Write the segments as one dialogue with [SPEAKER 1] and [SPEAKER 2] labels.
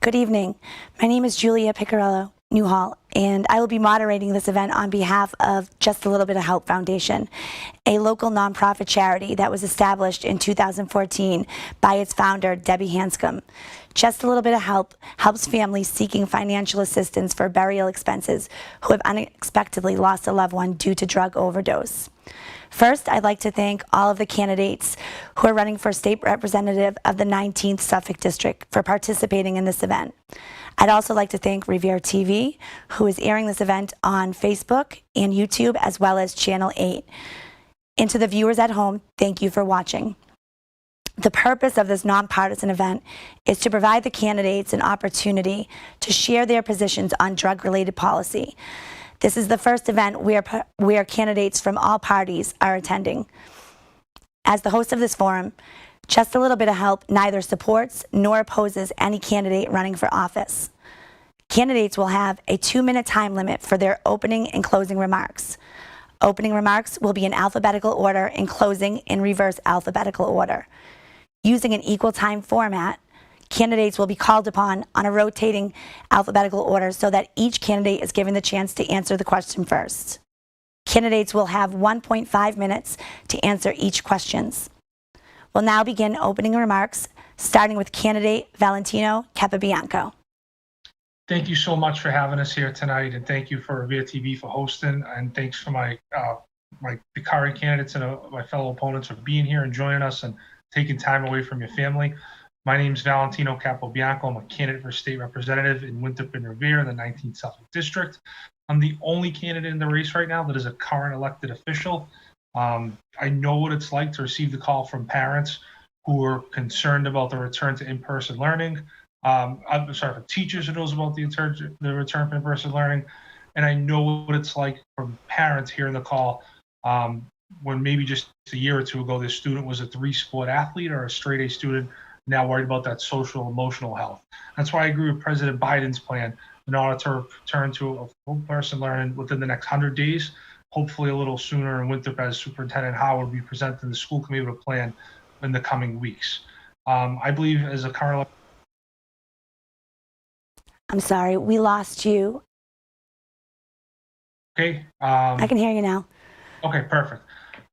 [SPEAKER 1] Good evening. My name is Julia Piccarello Newhall, and I will be moderating this event on behalf of Just a Little Bit of Help Foundation, a local nonprofit charity that was established in 2014 by its founder, Debbie Hanscom. Just a Little Bit of Help helps families seeking financial assistance for burial expenses who have unexpectedly lost a loved one due to drug overdose. First, I'd like to thank all of the candidates who are running for state representative of the 19th Suffolk District for participating in this event. I'd also like to thank Revere TV, who is airing this event on Facebook and YouTube, as well as Channel 8. And to the viewers at home, thank you for watching. The purpose of this nonpartisan event is to provide the candidates an opportunity to share their positions on drug-related policy. This is the first event where candidates from all parties are attending. As the host of this forum, Just a Little Bit of Help neither supports nor opposes any candidate running for office. Candidates will have a 2-minute time limit for their opening and closing remarks. Opening remarks will be in alphabetical order and closing in reverse alphabetical order. Using an equal time format, candidates will be called upon on a rotating alphabetical order so that each candidate is given the chance to answer the question first. Candidates will have 1.5 minutes to answer each question. We'll now begin opening remarks, starting with candidate Valentino Capianco.
[SPEAKER 2] Thank you so much for having us here tonight, and thank you for Revere TV for hosting, and thanks for the current candidates and my fellow opponents for being here and joining us and taking time away from your family. My name is Valentino Capianco. I'm a candidate for state representative in Winthrop and Revere in the 19th Suffolk District. I'm the only candidate in the race right now that is a current elected official. I know what it's like to receive the call from parents who are concerned about the return to in-person learning. I'm sorry, for teachers who knows about the return to in-person learning. And I know what it's like from parents hearing the call when maybe just a year or two ago, this student was a 3-sport athlete or a straight A student, now worried about that social emotional health. That's why I agree with President Biden's plan in order to return to a full person learning within the next 100 days, hopefully a little sooner in Winthrop, as Superintendent Howard will be presenting the school committee with a plan in the coming weeks. I believe as a current...
[SPEAKER 1] I'm sorry, we lost you.
[SPEAKER 2] Okay.
[SPEAKER 1] I can hear you now.
[SPEAKER 2] Okay, perfect.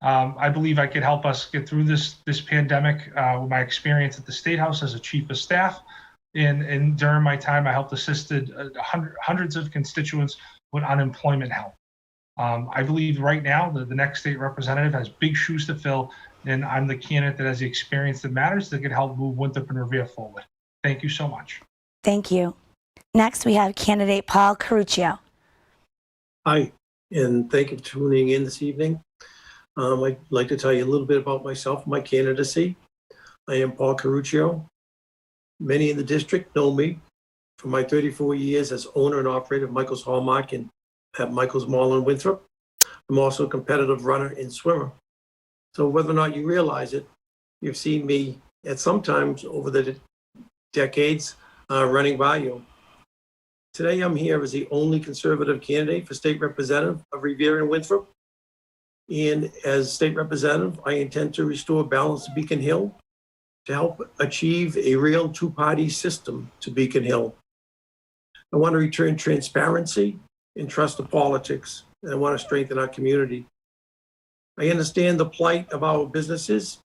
[SPEAKER 2] I believe I could help us get through this pandemic with my experience at the State House as a chief of staff. And during my time, I helped assisted hundreds of constituents with unemployment help. I believe right now the next state representative has big shoes to fill, and I'm the candidate that has the experience that matters that can help move Winthrop and Revere forward. Thank you so much.
[SPEAKER 1] Thank you. Next, we have candidate Paul Caruccio.
[SPEAKER 3] Hi, and thank you for tuning in this evening. I'd like to tell you a little bit about myself, my candidacy. I am Paul Caruccio. Many in the district know me for my 34 years as owner and operator of Michael's Hallmark and at Michael's Mall in Winthrop. I'm also a competitive runner and swimmer. So whether or not you realize it, you've seen me at some times over the decades running by you. Today I'm here as the only conservative candidate for state representative of Revere and Winthrop. And as state representative, I intend to restore balance to Beacon Hill to help achieve a real two-party system to Beacon Hill. I want to return transparency and trust to politics, and I want to strengthen our community. I understand the plight of our businesses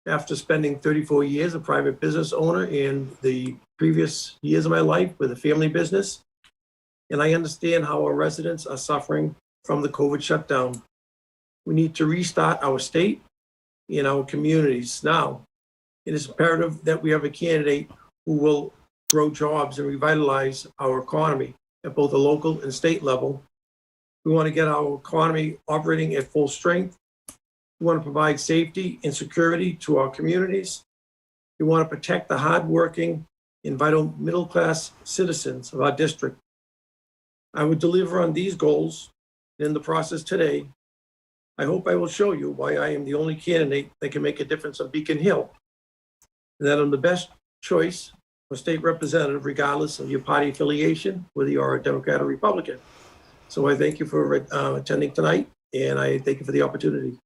[SPEAKER 3] after spending 34 years a private business owner in the previous years of my life with a family business. And I understand how our residents are suffering from the COVID shutdown. We need to restart our state and our communities now. It is imperative that we have a candidate who will grow jobs and revitalize our economy at both the local and state level. We want to get our economy operating at full strength. We want to provide safety and security to our communities. We want to protect the hardworking and vital middle-class citizens of our district. I would deliver on these goals in the process today. I hope I will show you why I am the only candidate that can make a difference on Beacon Hill, and that I'm the best choice for state representative, regardless of your party affiliation, whether you are a Democrat or Republican. So I thank you for attending tonight, and I thank you for the opportunity.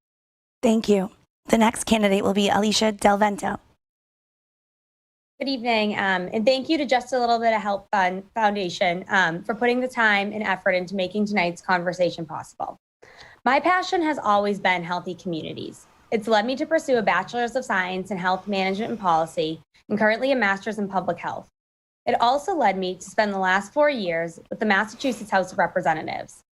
[SPEAKER 1] Thank you. The next candidate will be Alicia Del Vento.
[SPEAKER 4] Good evening, and thank you to Just a Little Bit of Help Foundation for putting the time and effort into making tonight's conversation possible. My passion has always been healthy communities. It's led me to pursue a Bachelor's of Science in Health Management and Policy, and currently a Master's in Public Health. It also led me to spend the last 4 years with the Massachusetts House of Representatives.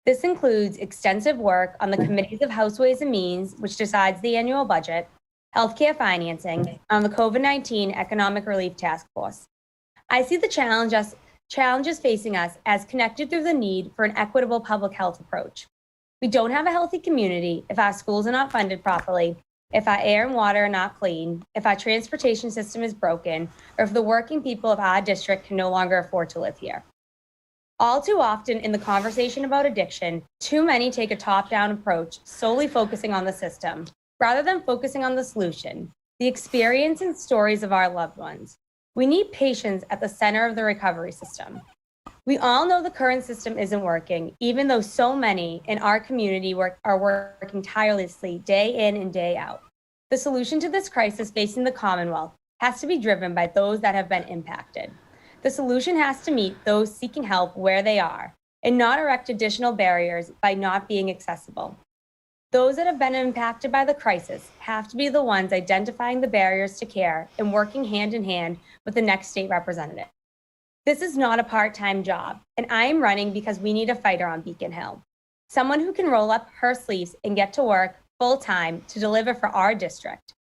[SPEAKER 4] This includes extensive work on the committees of House Ways and Means, which decides the annual budget, healthcare financing, on the COVID-19 Economic Relief Task Force. I see the challenges facing us as connected through the need for an equitable public health approach. We don't have a healthy community if our schools are not funded properly, if our air and water are not clean, if our transportation system is broken, or if the working people of our district can no longer afford to live here. All too often in the conversation about addiction, too many take a top-down approach, solely focusing on the system, rather than focusing on the solution, the experience and stories of our loved ones. We need patients at the center of the recovery system. We all know the current system isn't working, even though so many in our community are working tirelessly day in and day out. The solution to this crisis facing the Commonwealth has to be driven by those that have been impacted. The solution has to meet those seeking help where they are and not erect additional barriers by not being accessible. Those that have been impacted by the crisis have to be the ones identifying the barriers to care and working hand in hand with the next state representative. This is not a part-time job, and I am running because we need a fighter on Beacon Hill. Someone who can roll up her sleeves and get to work full-time to deliver for our district.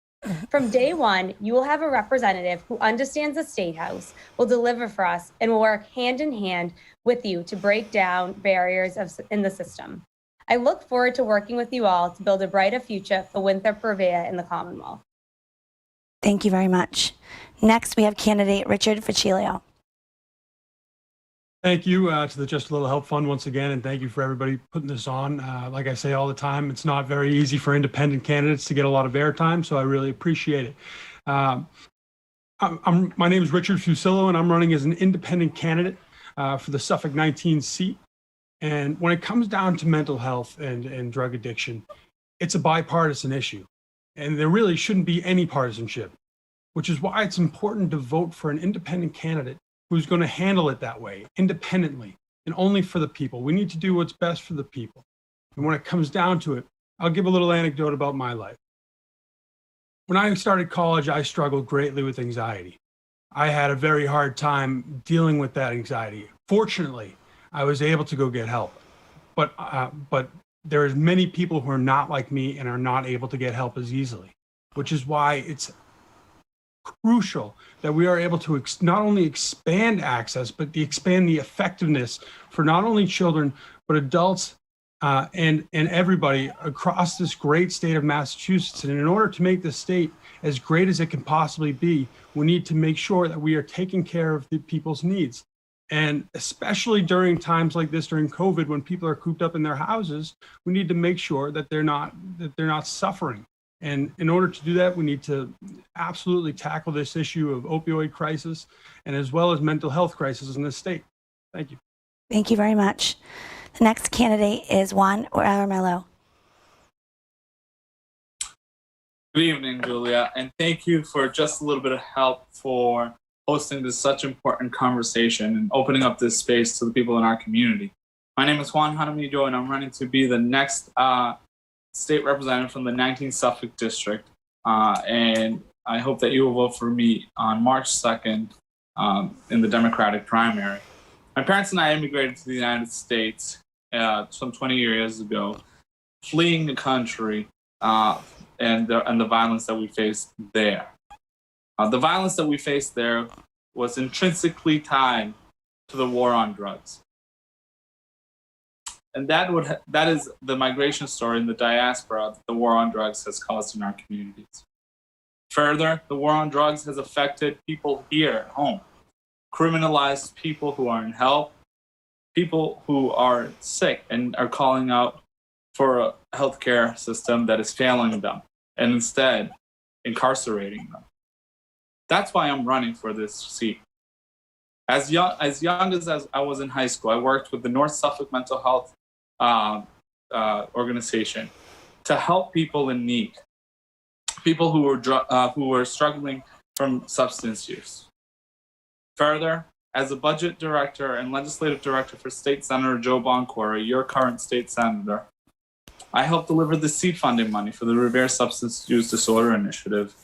[SPEAKER 4] From day one, you will have a representative who understands the State House, will deliver for us, and will work hand in hand with you to break down barriers in the system. I look forward to working with you all to build a brighter future for Winthrop Revere in the Commonwealth.
[SPEAKER 1] Thank you very much. Next, we have candidate Richard Facilio.
[SPEAKER 5] Thank you to the Just a Little Help Fund once again, and thank you for everybody putting this on. Like I say all the time, it's not very easy for independent candidates to get a lot of airtime, so I really appreciate it. My name is Richard Fusillo, and I'm running as an independent candidate for the Suffolk 19 seat. And when it comes down to mental health and drug addiction, it's a bipartisan issue. And there really shouldn't be any partisanship, which is why it's important to vote for an independent candidate who's going to handle it that way, independently, and only for the people. We need to do what's best for the people. And when it comes down to it, I'll give a little anecdote about my life. When I started college, I struggled greatly with anxiety. I had a very hard time dealing with that anxiety. Fortunately, I was able to go get help. But there's many people who are not like me and are not able to get help as easily, which is why it's crucial that we are able to not only expand access, but expand the effectiveness for not only children, but adults and everybody across this great state of Massachusetts. And in order to make this state as great as it can possibly be, we need to make sure that we are taking care of the people's needs. And especially during times like this, during COVID, when people are cooped up in their houses, we need to make sure that they're not suffering. And in order to do that, we need to absolutely tackle this issue of opioid crisis and as well as mental health crisis in this state. Thank you.
[SPEAKER 1] Thank you very much. The next candidate is Juan Armelo.
[SPEAKER 6] Good evening, Julia, and thank you for just a little bit of help for hosting this such important conversation and opening up this space to the people in our community. My name is Juan Armelo, and I'm running to be the next state representative from the 19th Suffolk District, and I hope that you will vote for me on March 2nd in the Democratic primary. My parents and I immigrated to the United States some 20 years ago, fleeing the country and the violence that we faced there. The violence that we faced there was intrinsically tied to the war on drugs. And that is the migration story in the diaspora that the war on drugs has caused in our communities. Further, the war on drugs has affected people here at home, criminalized people who are in help, people who are sick and are calling out for a healthcare system that is failing them and instead incarcerating them. That's why I'm running for this seat. As young as I was in high school, I worked with the North Suffolk Mental Health organization to help people in need, people who were struggling from substance use. Further, as a budget director and legislative director for State Senator Joe Boncory, your current state senator, I helped deliver the seed funding money for the Revere Substance Use Disorder Initiative,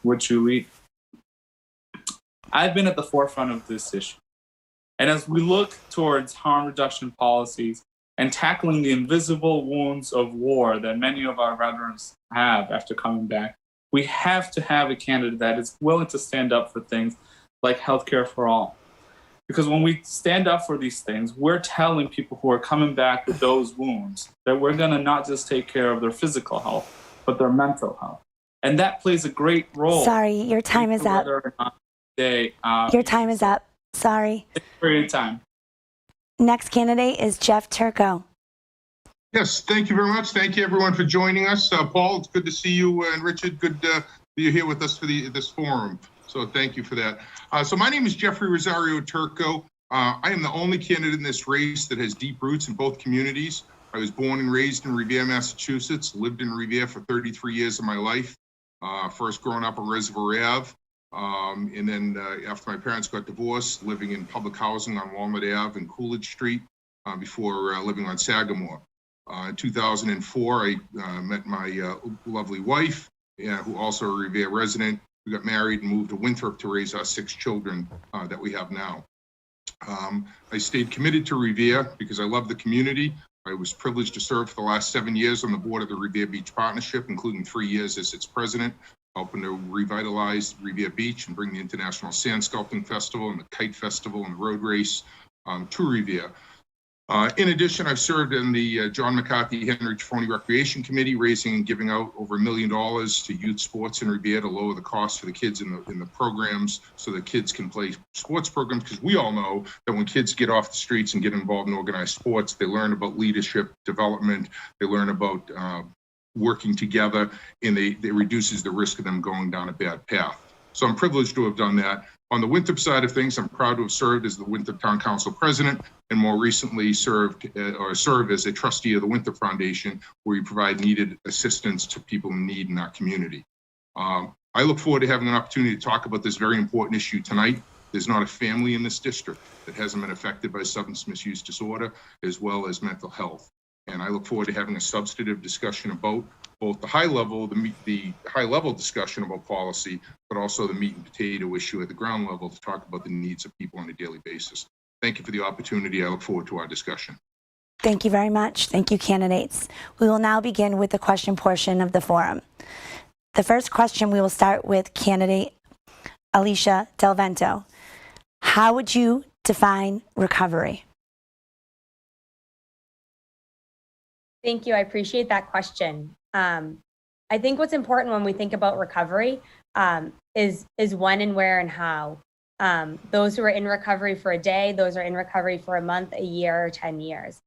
[SPEAKER 6] which you lead. I've been at the forefront of this issue. And as we look towards harm reduction policies and tackling the invisible wounds of war that many of our veterans have after coming back, we have to have a candidate that is willing to stand up for things like healthcare for all. Because when we stand up for these things, we're telling people who are coming back with those wounds that we're going to not just take care of their physical health, but their mental health. And that plays a great role.
[SPEAKER 1] Sorry, your time is up. Your time is up. Sorry.
[SPEAKER 6] For your time.
[SPEAKER 1] Next candidate is Jeff Turco.
[SPEAKER 7] Yes, thank you very much. Thank you, everyone, for joining us. Paul, it's good to see you, and Richard, good that you're here with us for this forum. So thank you for that. So my name is Jeffrey Rosario Turco. I am the only candidate in this race that has deep roots in both communities. I was born and raised in Revere, Massachusetts, lived in Revere for 33 years of my life, first growing up on Reservoir Ave. And then after my parents got divorced, living in public housing on Walnut Ave and Coolidge Street before living on Sagamore. In 2004, I met my lovely wife, who also a Revere resident. We got married and moved to Winthrop to raise our 6 children that we have now. I stayed committed to Revere because I love the community. I was privileged to serve for the last 7 years on the board of the Revere Beach Partnership, including 3 years as its president, helping to revitalize Revere Beach and bring the International Sand Sculpting Festival and the Kite Festival and the road race to Revere. In addition, I've served in the John McCarthy Henry Trifoni Recreation Committee, raising and giving out over $1 million to youth sports in Revere to lower the cost for the kids in the programs so that kids can play sports programs. Because we all know that when kids get off the streets and get involved in organized sports, they learn about leadership development, they learn about working together, and it reduces the risk of them going down a bad path. So I'm privileged to have done that. On the Winthrop side of things, I'm proud to have served as the Winthrop Town Council president, and more recently serve as a trustee of the Winthrop Foundation, where we provide needed assistance to people in need in our community. I look forward to having an opportunity to talk about this very important issue tonight. There's not a family in this district that hasn't been affected by substance misuse disorder, as well as mental health. And I look forward to having a substantive discussion about both the high level discussion about policy, but also the meat and potato issue at the ground level to talk about the needs of people on a daily basis. Thank you for the opportunity. I look forward to our discussion.
[SPEAKER 1] Thank you very much. Thank you, candidates. We will now begin with the question portion of the forum. The first question, we will start with candidate Alicia Del Vento. How would you define recovery?
[SPEAKER 4] Thank you. I appreciate that question. I think what's important when we think about recovery is when and where and how. Those who are in recovery for a day, those are in recovery for a month, a year, or 10 years.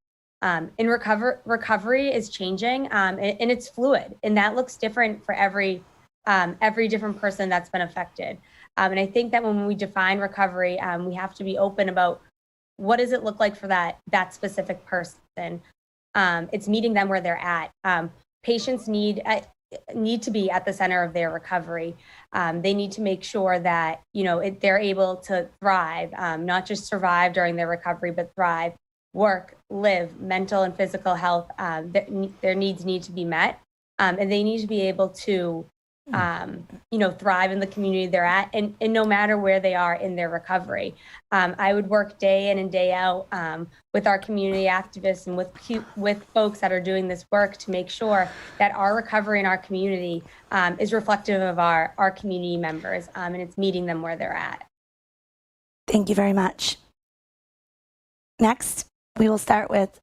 [SPEAKER 4] Recovery is changing and it's fluid, and that looks different for every different person that's been affected. And I think that when we define recovery, we have to be open about what does it look like for that specific person. It's meeting them where they're at. Patients need to be at the center of their recovery. They need to make sure that they're able to thrive, not just survive during their recovery, but thrive, work, live. Mental and physical health, their needs need to be met, and they need to be able to thrive in the community they're at, and no matter where they are in their recovery. I would work day in and day out with our community activists and with folks that are doing this work to make sure that our recovery in our community is reflective of our community members, and it's meeting them where they're at.
[SPEAKER 1] Thank you very much. Next, we will start with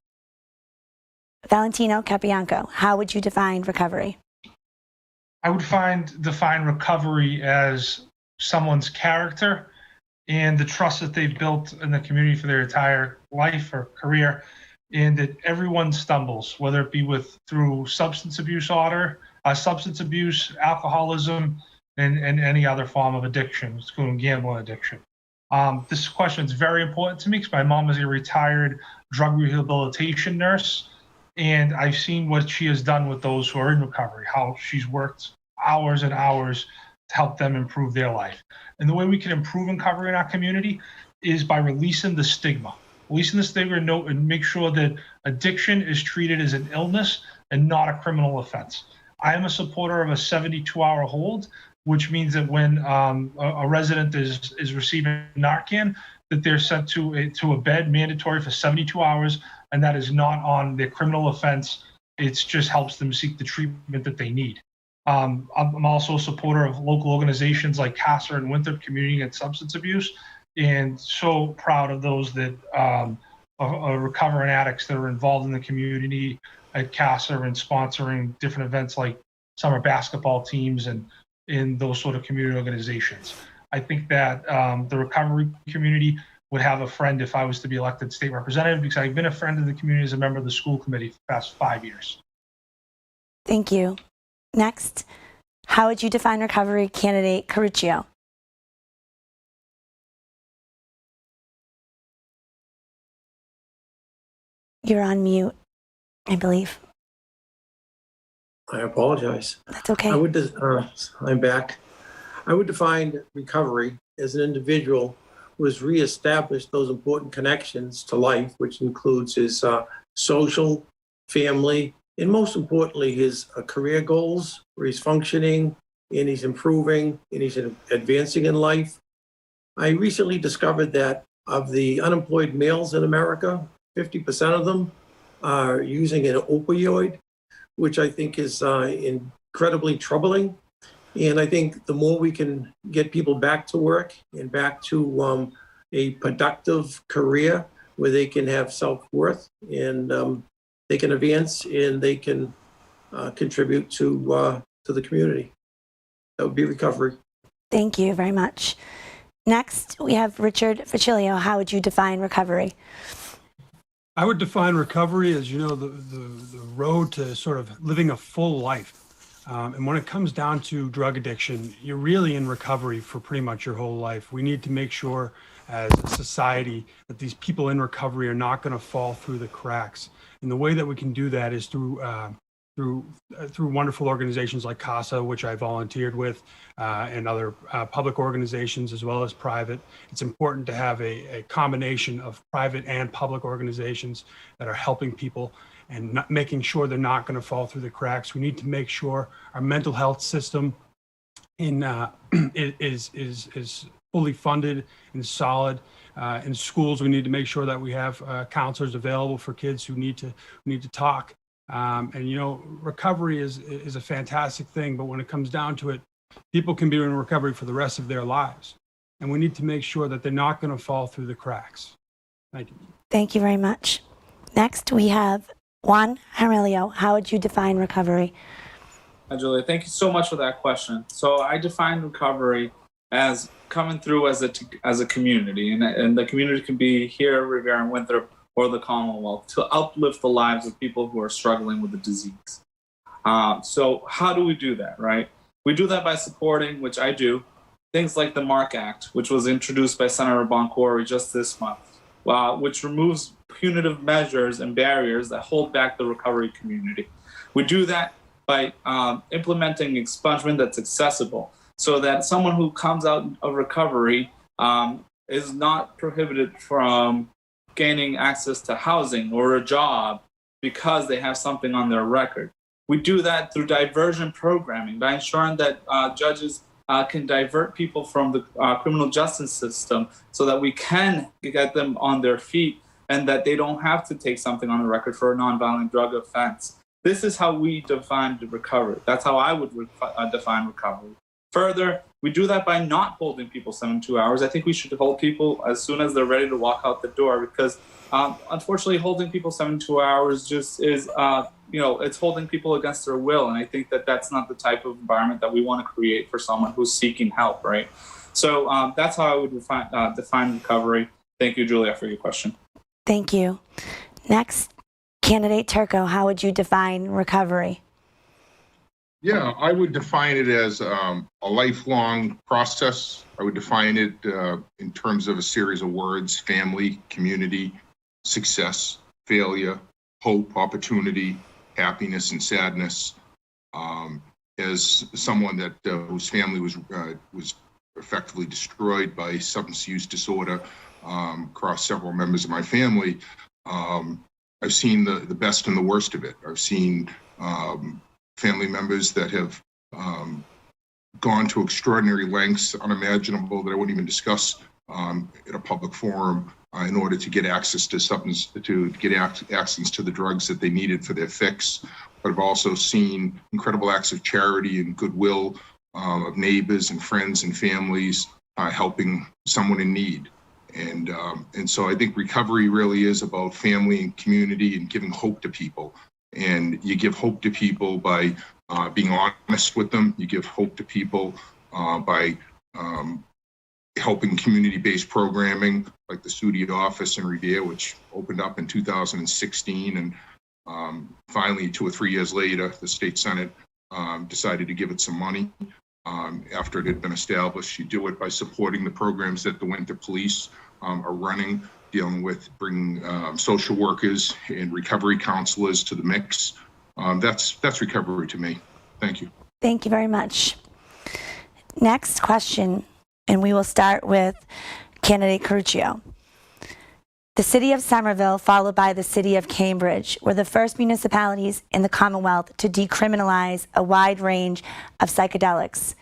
[SPEAKER 1] Valentino Capianco. How would you define recovery?
[SPEAKER 2] I would define recovery as someone's character and the trust that they've built in the community for their entire life or career, and that everyone stumbles, whether it be through substance abuse, alcoholism, and any other form of addiction, including gambling addiction. This question is very important to me because my mom is a retired drug rehabilitation nurse, and I've seen what she has done with those who are in recovery, how she's worked hours and hours to help them improve their life. And the way we can improve recovery in our community is by releasing the stigma. Releasing the stigma and make sure that addiction is treated as an illness and not a criminal offense. I am a supporter of a 72-hour hold, which means that when a resident is receiving Narcan, that they're sent to a bed mandatory for 72 hours, and that is not on their criminal offense. It just helps them seek the treatment that they need. I'm also a supporter of local organizations like CASA and Winthrop Community Against Substance Abuse, and so proud of those that are recovering addicts that are involved in the community at CASA and sponsoring different events like summer basketball teams and in those sort of community organizations. I think that the recovery community would have a friend if I was to be elected state representative, because I've been a friend of the community as a member of the school committee for the past 5 years.
[SPEAKER 1] Thank you. Next, how would you define recovery candidate Caruccio? You're on mute, I believe.
[SPEAKER 3] I apologize.
[SPEAKER 1] That's okay.
[SPEAKER 3] I'm back. I would define recovery as an individual who has reestablished those important connections to life, which includes his social, family, and most importantly, his career goals, where he's functioning and he's improving and he's advancing in life. I recently discovered that of the unemployed males in America, 50% of them are using an opioid, which I think is incredibly troubling. And I think the more we can get people back to work and back to a productive career where they can have self-worth and they can advance and they can contribute to the community. That would be recovery.
[SPEAKER 1] Thank you very much. Next, we have Richard Facilio. How would you define recovery?
[SPEAKER 5] I would define recovery as, the road to sort of living a full life. And when it comes down to drug addiction, you're really in recovery for pretty much your whole life. We need to make sure as a society that these people in recovery are not going to fall through the cracks. And the way that we can do that is through wonderful organizations like CASA, which I volunteered with, and other public organizations as well as private. It's important to have a combination of private and public organizations that are helping people and not making sure they're not going to fall through the cracks. We need to make sure our mental health system is fully funded and solid. In schools, we need to make sure that we have counselors available for kids who need to talk. Recovery is a fantastic thing, but when it comes down to it, people can be in recovery for the rest of their lives. And we need to make sure that they're not going to fall through the cracks. Thank you.
[SPEAKER 1] Thank you very much. Next, we have Juan Armelo. How would you define recovery?
[SPEAKER 6] Hi, Julia. Thank you so much for that question. So I define recovery as coming through as a community, and the community can be here, Revere and Winthrop, or the Commonwealth, to uplift the lives of people who are struggling with the disease. So how do we do that, right? We do that by supporting, which I do, things like the MARC Act, which was introduced by Senator Boncory just this month, which removes punitive measures and barriers that hold back the recovery community. We do that by implementing expungement that's accessible, so that someone who comes out of recovery is not prohibited from gaining access to housing or a job because they have something on their record. We do that through diversion programming, by ensuring that judges can divert people from the criminal justice system so that we can get them on their feet and that they don't have to take something on the record for a nonviolent drug offense. This is how we define recovery. That's how I would define recovery. Further, we do that by not holding people 72 hours. I think we should hold people as soon as they're ready to walk out the door, because unfortunately, holding people 72 hours just is, it's holding people against their will. And I think that that's not the type of environment that we want to create for someone who's seeking help, right? So that's how I would define recovery. Thank you, Julia, for your question.
[SPEAKER 1] Thank you. Next, candidate Turco, how would you define recovery?
[SPEAKER 7] Yeah, I would define it as a lifelong process. I would define it in terms of a series of words: family, community, success, failure, hope, opportunity, happiness, and sadness. as someone that whose family was effectively destroyed by substance use disorder across several members of my family. I've seen the best and the worst of it. I've seen family members that have gone to extraordinary lengths, unimaginable, that I wouldn't even discuss in a public forum in order to get access to access to the drugs that they needed for their fix. But I've also seen incredible acts of charity and goodwill of neighbors and friends and families helping someone in need. And so I think recovery really is about family and community and giving hope to people. And you give hope to people by being honest with them. You give hope to people by helping community-based programming like the Studio Office in Revere, which opened up in 2016. And finally, 2 or 3 years later, the state Senate decided to give it some money after it had been established. You do it by supporting the programs that the Winter Police are running, dealing with bringing social workers and recovery counselors to the mix. That's recovery to me. Thank you.
[SPEAKER 1] Thank you very much. Next question, and we will start with candidate Caruccio. The city of Somerville, followed by the city of Cambridge, were the first municipalities in the Commonwealth to decriminalize a wide range of psychedelics.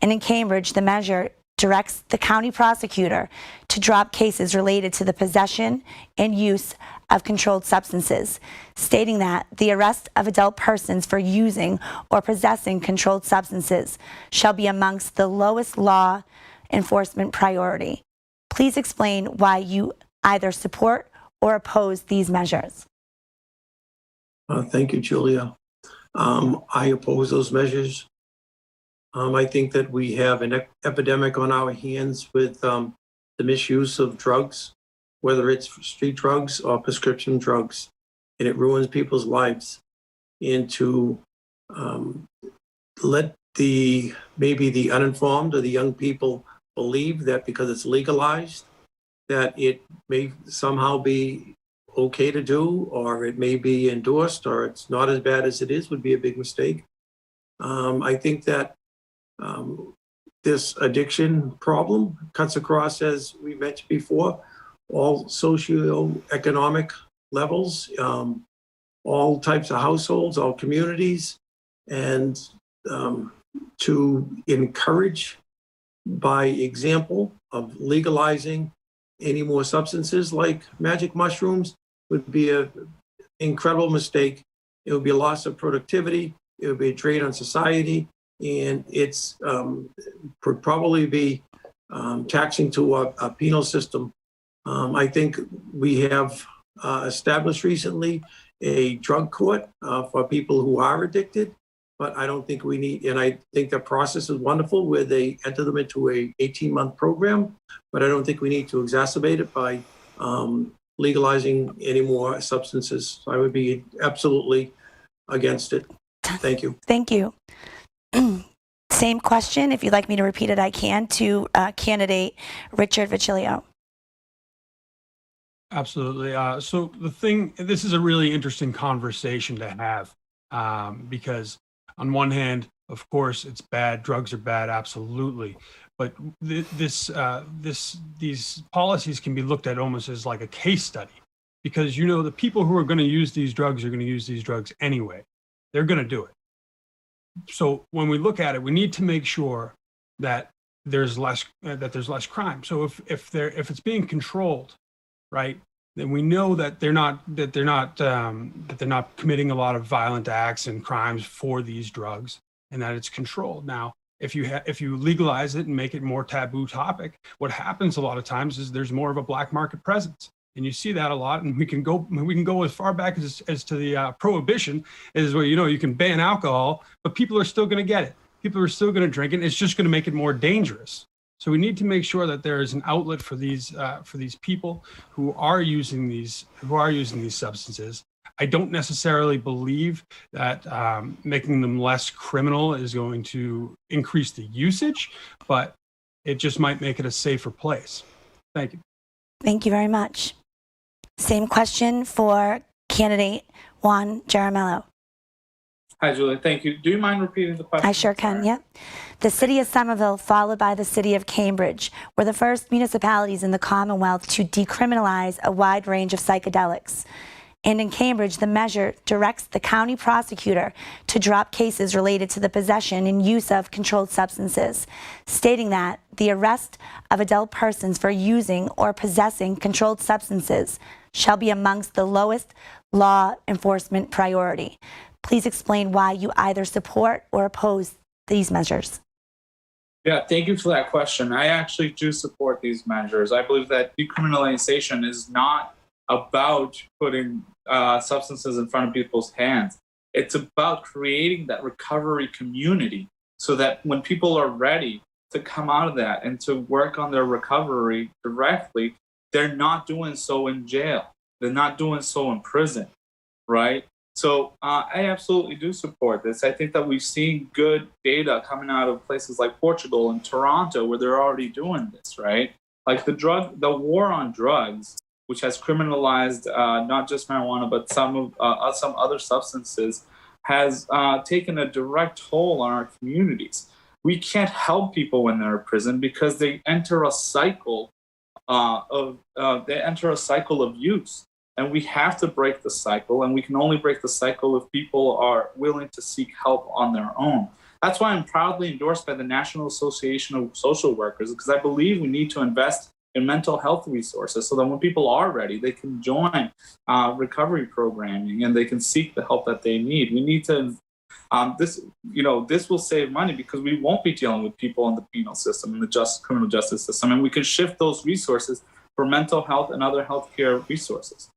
[SPEAKER 1] And in Cambridge, the measure directs the county prosecutor to drop cases related to the possession and use of controlled substances, stating that the arrest of adult persons for using or possessing controlled substances shall be amongst the lowest law enforcement priority. Please explain why you either support or oppose these measures.
[SPEAKER 3] Thank you, Julia. I oppose those measures. I think that we have an epidemic on our hands with the misuse of drugs, whether it's street drugs or prescription drugs, and it ruins people's lives. And to let maybe the uninformed or the young people believe that because it's legalized, that it may somehow be okay to do, or it may be endorsed, or it's not as bad as it is, would be a big mistake. I think that this addiction problem cuts across, as we mentioned before, all socioeconomic levels, all types of households, all communities, and to encourage by example of legalizing any more substances like magic mushrooms would be an incredible mistake. It would be a loss of productivity. It would be a drain on society. And it's would probably be taxing to a penal system. I think we have established recently a drug court for people who are addicted, but I don't think we need, and I think the process is wonderful where they enter them into a 18-month program, but I don't think we need to exacerbate it by legalizing any more substances. So I would be absolutely against it. Thank you.
[SPEAKER 1] Thank you. Same question, if you'd like me to repeat it, I can, to candidate Richard Facilio.
[SPEAKER 5] Absolutely. So this is a really interesting conversation to have because on one hand, of course, it's bad. Drugs are bad, absolutely. But these policies can be looked at almost as like a case study because, you know, the people who are going to use these drugs are going to use these drugs anyway. They're going to do it. So when we look at it, we need to make sure that there's less crime. So if it's being controlled, right, then we know that they're not committing a lot of violent acts and crimes for these drugs, and that it's controlled. Now, if you legalize it and make it more taboo topic, what happens a lot of times is there's more of a black market presence. And you see that a lot, and we can go as far back as to the prohibition, is where, you know, you can ban alcohol, but people are still going to get it. People are still going to drink it. It's just going to make it more dangerous. So we need to make sure that there is an outlet for these people who are using these substances. I don't necessarily believe that making them less criminal is going to increase the usage, but it just might make it a safer place. Thank you.
[SPEAKER 1] Thank you very much. Same question for candidate Juan Armelo.
[SPEAKER 6] Hi, Julia. Thank you. Do you mind repeating the question?
[SPEAKER 1] I sure can, yep. The city of Somerville, followed by the city of Cambridge, were the first municipalities in the Commonwealth to decriminalize a wide range of psychedelics. And in Cambridge, the measure directs the county prosecutor to drop cases related to the possession and use of controlled substances, stating that the arrest of adult persons for using or possessing controlled substances shall be amongst the lowest law enforcement priority. Please explain why you either support or oppose these measures.
[SPEAKER 6] Yeah, thank you for that question. I actually do support these measures. I believe that decriminalization is not about putting substances in front of people's hands. It's about creating that recovery community so that when people are ready to come out of that and to work on their recovery directly, they're not doing so in jail. They're not doing so in prison, right? So I absolutely do support this. I think that we've seen good data coming out of places like Portugal and Toronto where they're already doing this, right? Like the war on drugs, which has criminalized not just marijuana, but some other substances, has taken a direct toll on our communities. We can't help people when they're in prison because they enter a cycle of use. And we have to break the cycle, and we can only break the cycle if people are willing to seek help on their own. That's why I'm proudly endorsed by the National Association of Social Workers, because I believe we need to invest in mental health resources so that when people are ready, they can join recovery programming and they can seek the help that they need. We need to, this will save money because we won't be dealing with people in the penal system and the criminal justice system, and we can shift those resources for mental health and other healthcare resources.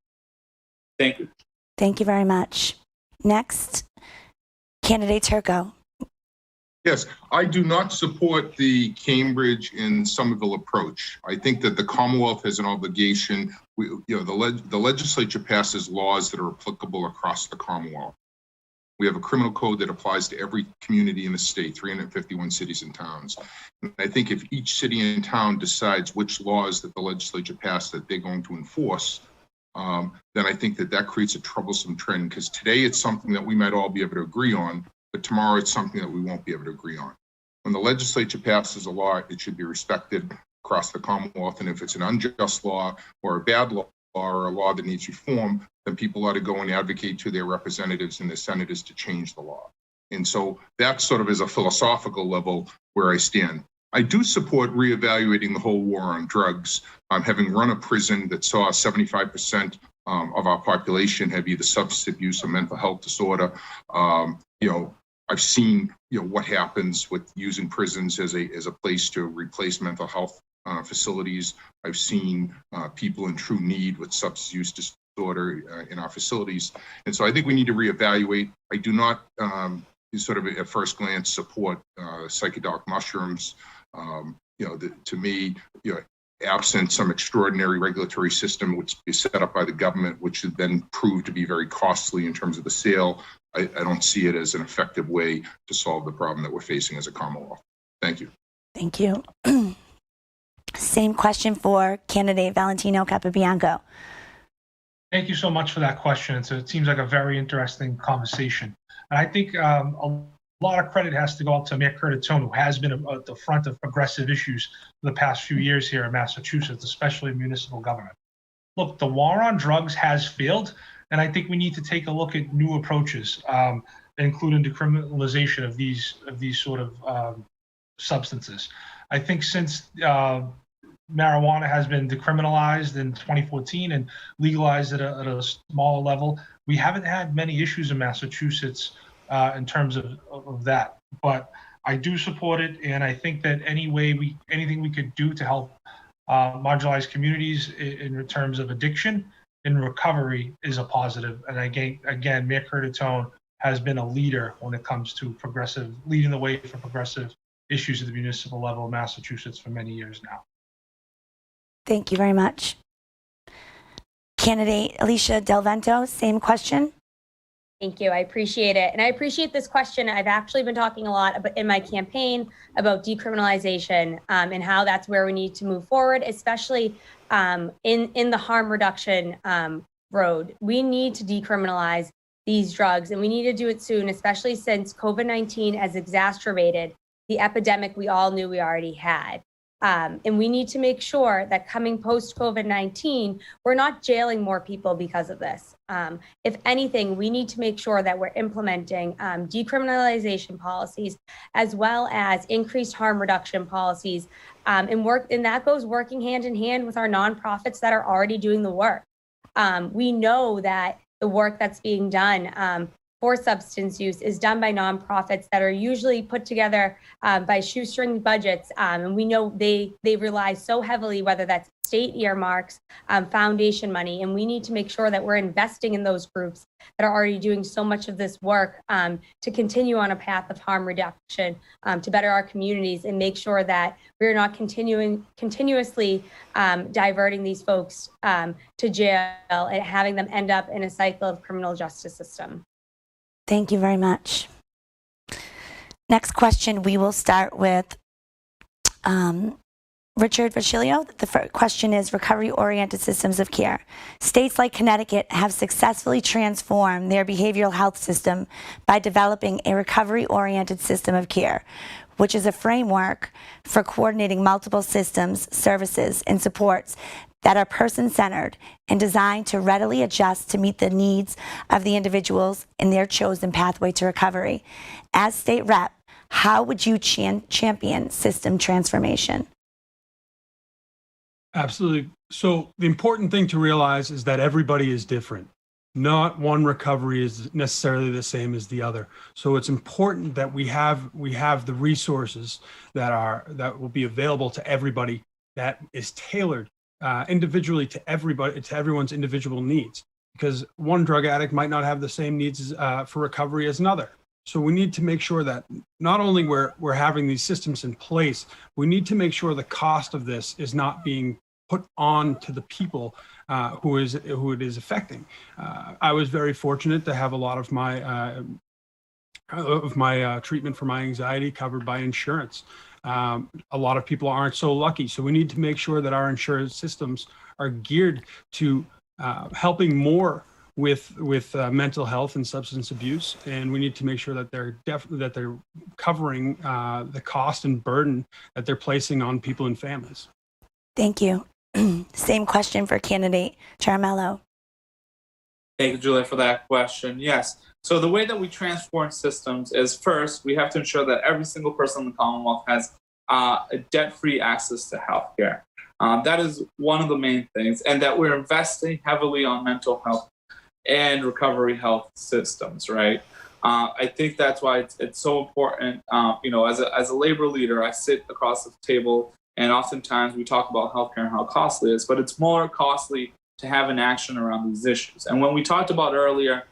[SPEAKER 6] Thank you.
[SPEAKER 1] Thank you very much. Next, candidate Turco.
[SPEAKER 7] Yes, I do not support the Cambridge and Somerville approach. I think that the Commonwealth has an obligation. The legislature passes laws that are applicable across the Commonwealth. We have a criminal code that applies to every community in the state, 351 cities and towns. And I think if each city and town decides which laws that the legislature passed that they're going to enforce, then I think that creates a troublesome trend, because today it's something that we might all be able to agree on, but tomorrow it's something that we won't be able to agree on. When the legislature passes a law, it should be respected across the Commonwealth. And if it's an unjust law or a bad law or a law that needs reform, then people ought to go and advocate to their representatives and their senators to change the law. And so that sort of is a philosophical level where I stand. I do support reevaluating the whole war on drugs. Having run a prison that saw 75% of our population have either substance abuse or mental health disorder, I've seen what happens with using prisons as a place to replace mental health facilities. I've seen people in true need with substance use disorder in our facilities, and so I think we need to reevaluate. I do not, sort of at first glance, support psychedelic mushrooms. To me, absent some extraordinary regulatory system which is set up by the government, which should then prove to be very costly in terms of the sale, I don't see it as an effective way to solve the problem that we're facing as a Commonwealth. Thank you.
[SPEAKER 1] Thank you. Same question for candidate Valentino Capianco.
[SPEAKER 2] Thank you so much for that question. It seems like a very interesting conversation. And I think a lot of credit has to go up to Mayor Curtatone, who has been at the front of progressive issues for the past few years here in Massachusetts, especially municipal government. Look, the war on drugs has failed, and I think we need to take a look at new approaches, including decriminalization of these sort of substances. I think since marijuana has been decriminalized in 2014 and legalized at a smaller level, we haven't had many issues in Massachusetts in terms of that. But I do support it, and I think that anything we could do to help marginalized communities in terms of addiction and recovery is a positive. And again, Mayor Curtatone has been a leader when it comes to leading the way for progressive issues at the municipal level of Massachusetts for many years now.
[SPEAKER 1] Thank you very much. Candidate Alicia Del Vento, same question.
[SPEAKER 4] Thank you. I appreciate it. And I appreciate this question. I've actually been talking a lot in my campaign about decriminalization and how that's where we need to move forward, especially in the harm reduction road. We need to decriminalize these drugs, and we need to do it soon, especially since COVID-19 has exacerbated the epidemic we all knew we already had. And we need to make sure that coming post-COVID-19, we're not jailing more people because of this. If anything, we need to make sure that we're implementing decriminalization policies as well as increased harm reduction policies, and that goes working hand in hand with our nonprofits that are already doing the work. We know that the work that's being done for substance use is done by nonprofits that are usually put together by shoestring budgets. And we know they rely so heavily, whether that's state earmarks, foundation money, and we need to make sure that we're investing in those groups that are already doing so much of this work to continue on a path of harm reduction, to better our communities and make sure that we're not continuously diverting these folks to jail and having them end up in a cycle of criminal justice system.
[SPEAKER 1] Thank you very much. Next question, we will start with Richard Facilio. The first question is recovery-oriented systems of care. States like Connecticut have successfully transformed their behavioral health system by developing a recovery-oriented system of care, which is a framework for coordinating multiple systems, services, and supports that are person-centered and designed to readily adjust to meet the needs of the individuals in their chosen pathway to recovery. As state rep, how would you champion system transformation?
[SPEAKER 5] Absolutely. So the important thing to realize is that everybody is different. Not one recovery is necessarily the same as the other. So it's important that we have the resources that will be available to everybody that is tailored individually to everyone's individual needs, because one drug addict might not have the same needs for recovery as another. So we need to make sure that not only we're having these systems in place, we need to make sure the cost of this is not being put on to the people who it is affecting. I was very fortunate to have a lot of my treatment for my anxiety covered by insurance. A lot of people aren't so lucky. So we need to make sure that our insurance systems are geared to helping more with mental health and substance abuse. And we need to make sure that they're covering the cost and burden that they're placing on people and families.
[SPEAKER 1] Thank you. Same question for candidate Armelo.
[SPEAKER 6] Thank you, Julia, for that question. Yes. So the way that we transform systems is, first, we have to ensure that every single person in the Commonwealth has a debt-free access to healthcare. That is one of the main things, and that we're investing heavily on mental health and recovery health systems, right? I think that's why it's so important. As a labor leader, I sit across the table, and oftentimes we talk about healthcare and how costly it is, but it's more costly to have an action around these issues. And when we talked about earlier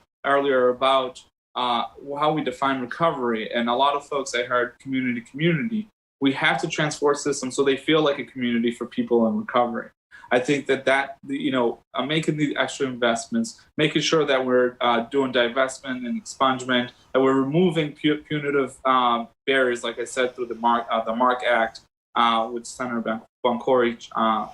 [SPEAKER 6] about how we define recovery, and a lot of folks, I heard community, we have to transform systems so they feel like a community for people in recovery. I think that making these extra investments, making sure that we're doing divestment and expungement, that we're removing punitive barriers, like I said, through the MARC Act, which Senator Boncori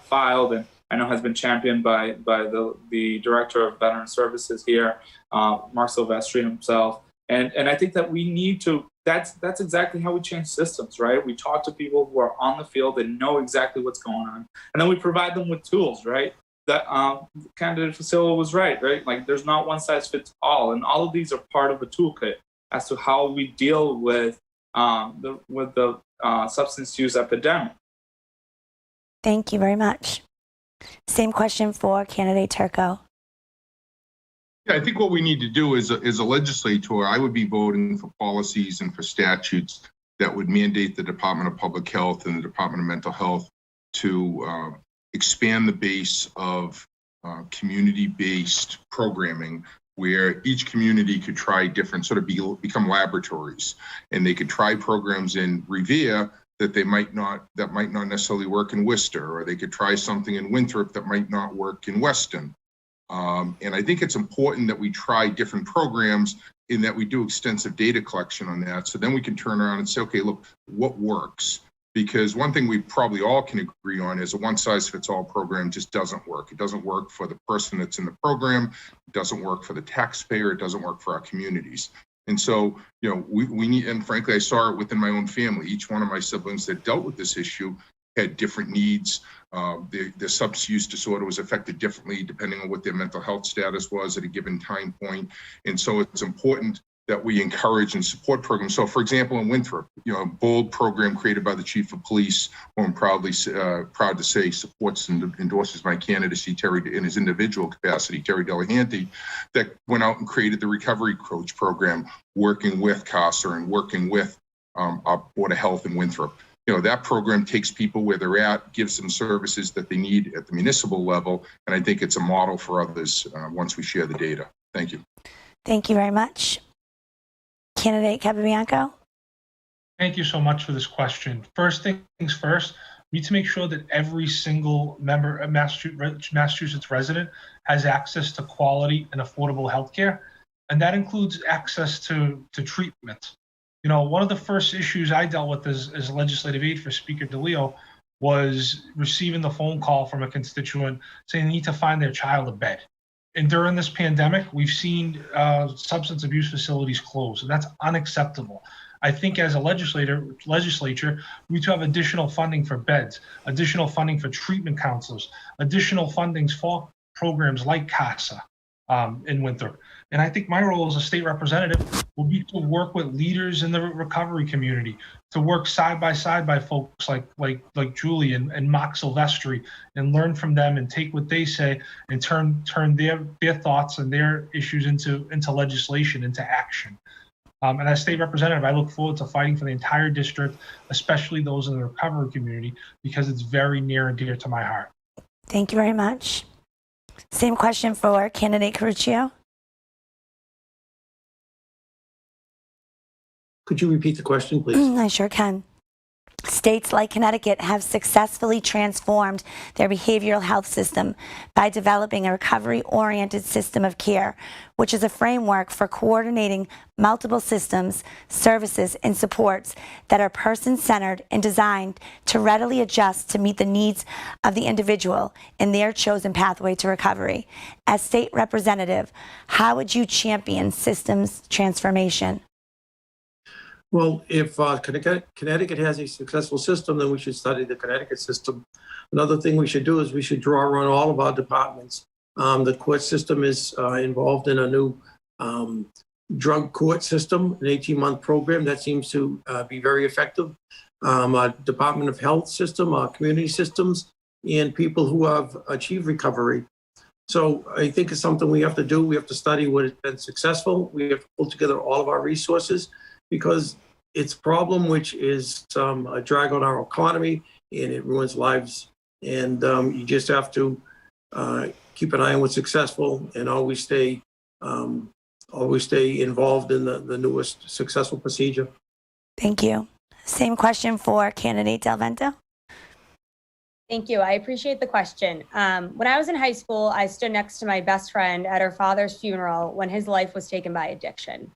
[SPEAKER 6] filed, and I know has been championed by the Director of Veteran Services here, Mark Silvestri himself. And I think that we need to, that's exactly how we change systems, right? We talk to people who are on the field and know exactly what's going on. And then we provide them with tools, right? That candidate Facilio was right? Like there's not one size fits all. And all of these are part of a toolkit as to how we deal with the substance use epidemic.
[SPEAKER 1] Thank you very much. Same question for candidate Turco.
[SPEAKER 7] Yeah, I think what we need to do as a legislator, I would be voting for policies and for statutes that would mandate the Department of Public Health and the Department of Mental Health to expand the base of community-based programming, where each community could try different, become laboratories, and they could try programs in Revere that might not necessarily work in Worcester, or they could try something in Winthrop that might not work in Weston. And I think it's important that we try different programs, in that we do extensive data collection on that. So then we can turn around and say, okay, look, what works? because one thing we probably all can agree on is a one-size-fits-all program just doesn't work. It doesn't work for the person that's in the program. It doesn't work for the taxpayer. It doesn't work for our communities. And so, we need, and frankly, I saw it within my own family. Each one of my siblings that dealt with this issue had different needs. The substance use disorder was affected differently depending on what their mental health status was at a given time point. And so it's important that we encourage and support programs. So, for example, in Winthrop, a bold program created by the chief of police, who I'm proud to say supports and endorses my candidacy, Terry, in his individual capacity, Terry Delahanty, that went out and created the Recovery Coach program, working with CASA and working with our Board of Health in Winthrop. That program takes people where they're at, gives them services that they need at the municipal level, and I think it's a model for others once we share the data. Thank you.
[SPEAKER 1] Thank you very much. Candidate Capianco.
[SPEAKER 2] Thank you so much for this question. First things first, we need to make sure that every single member of Massachusetts resident has access to quality and affordable healthcare, and that includes access to treatment. One of the first issues I dealt with as a legislative aide for Speaker DeLeo was receiving the phone call from a constituent saying they need to find their child a bed. And during this pandemic, we've seen substance abuse facilities close, and that's unacceptable. I think as a legislature, we need to have additional funding for beds, additional funding for treatment counselors, additional fundings for programs like CASA in Winthrop. And I think my role as a state representative will be to work with leaders in the recovery community, to work side by side by folks like Julie and Mark Silvestri, and learn from them and take what they say and turn their thoughts and their issues into legislation, into action. And as state representative, I look forward to fighting for the entire district, especially those in the recovery community, because it's very near and dear to my heart.
[SPEAKER 1] Thank you very much. Same question for candidate Caruccio.
[SPEAKER 3] Could you repeat the question, please?
[SPEAKER 1] I sure can. States like Connecticut have successfully transformed their behavioral health system by developing a recovery-oriented system of care, which is a framework for coordinating multiple systems, services, and supports that are person-centered and designed to readily adjust to meet the needs of the individual in their chosen pathway to recovery. As state representative, how would you champion systems transformation?
[SPEAKER 3] Well, if Connecticut has a successful system, then we should study the Connecticut system. Another thing we should do is we should draw on all of our departments. The court system is involved in a new drug court system, an 18-month program that seems to be very effective. Our Department of Health system, our community systems, and people who have achieved recovery. So I think it's something we have to do. We have to study what has been successful. We have to pull together all of our resources, because it's a problem which is a drag on our economy and it ruins lives. And you just have to keep an eye on what's successful and always stay involved in the newest successful procedure.
[SPEAKER 1] Thank you. Same question for candidate Del Vento.
[SPEAKER 4] Thank you. I appreciate the question. When I was in high school, I stood next to my best friend at her father's funeral when his life was taken by addiction.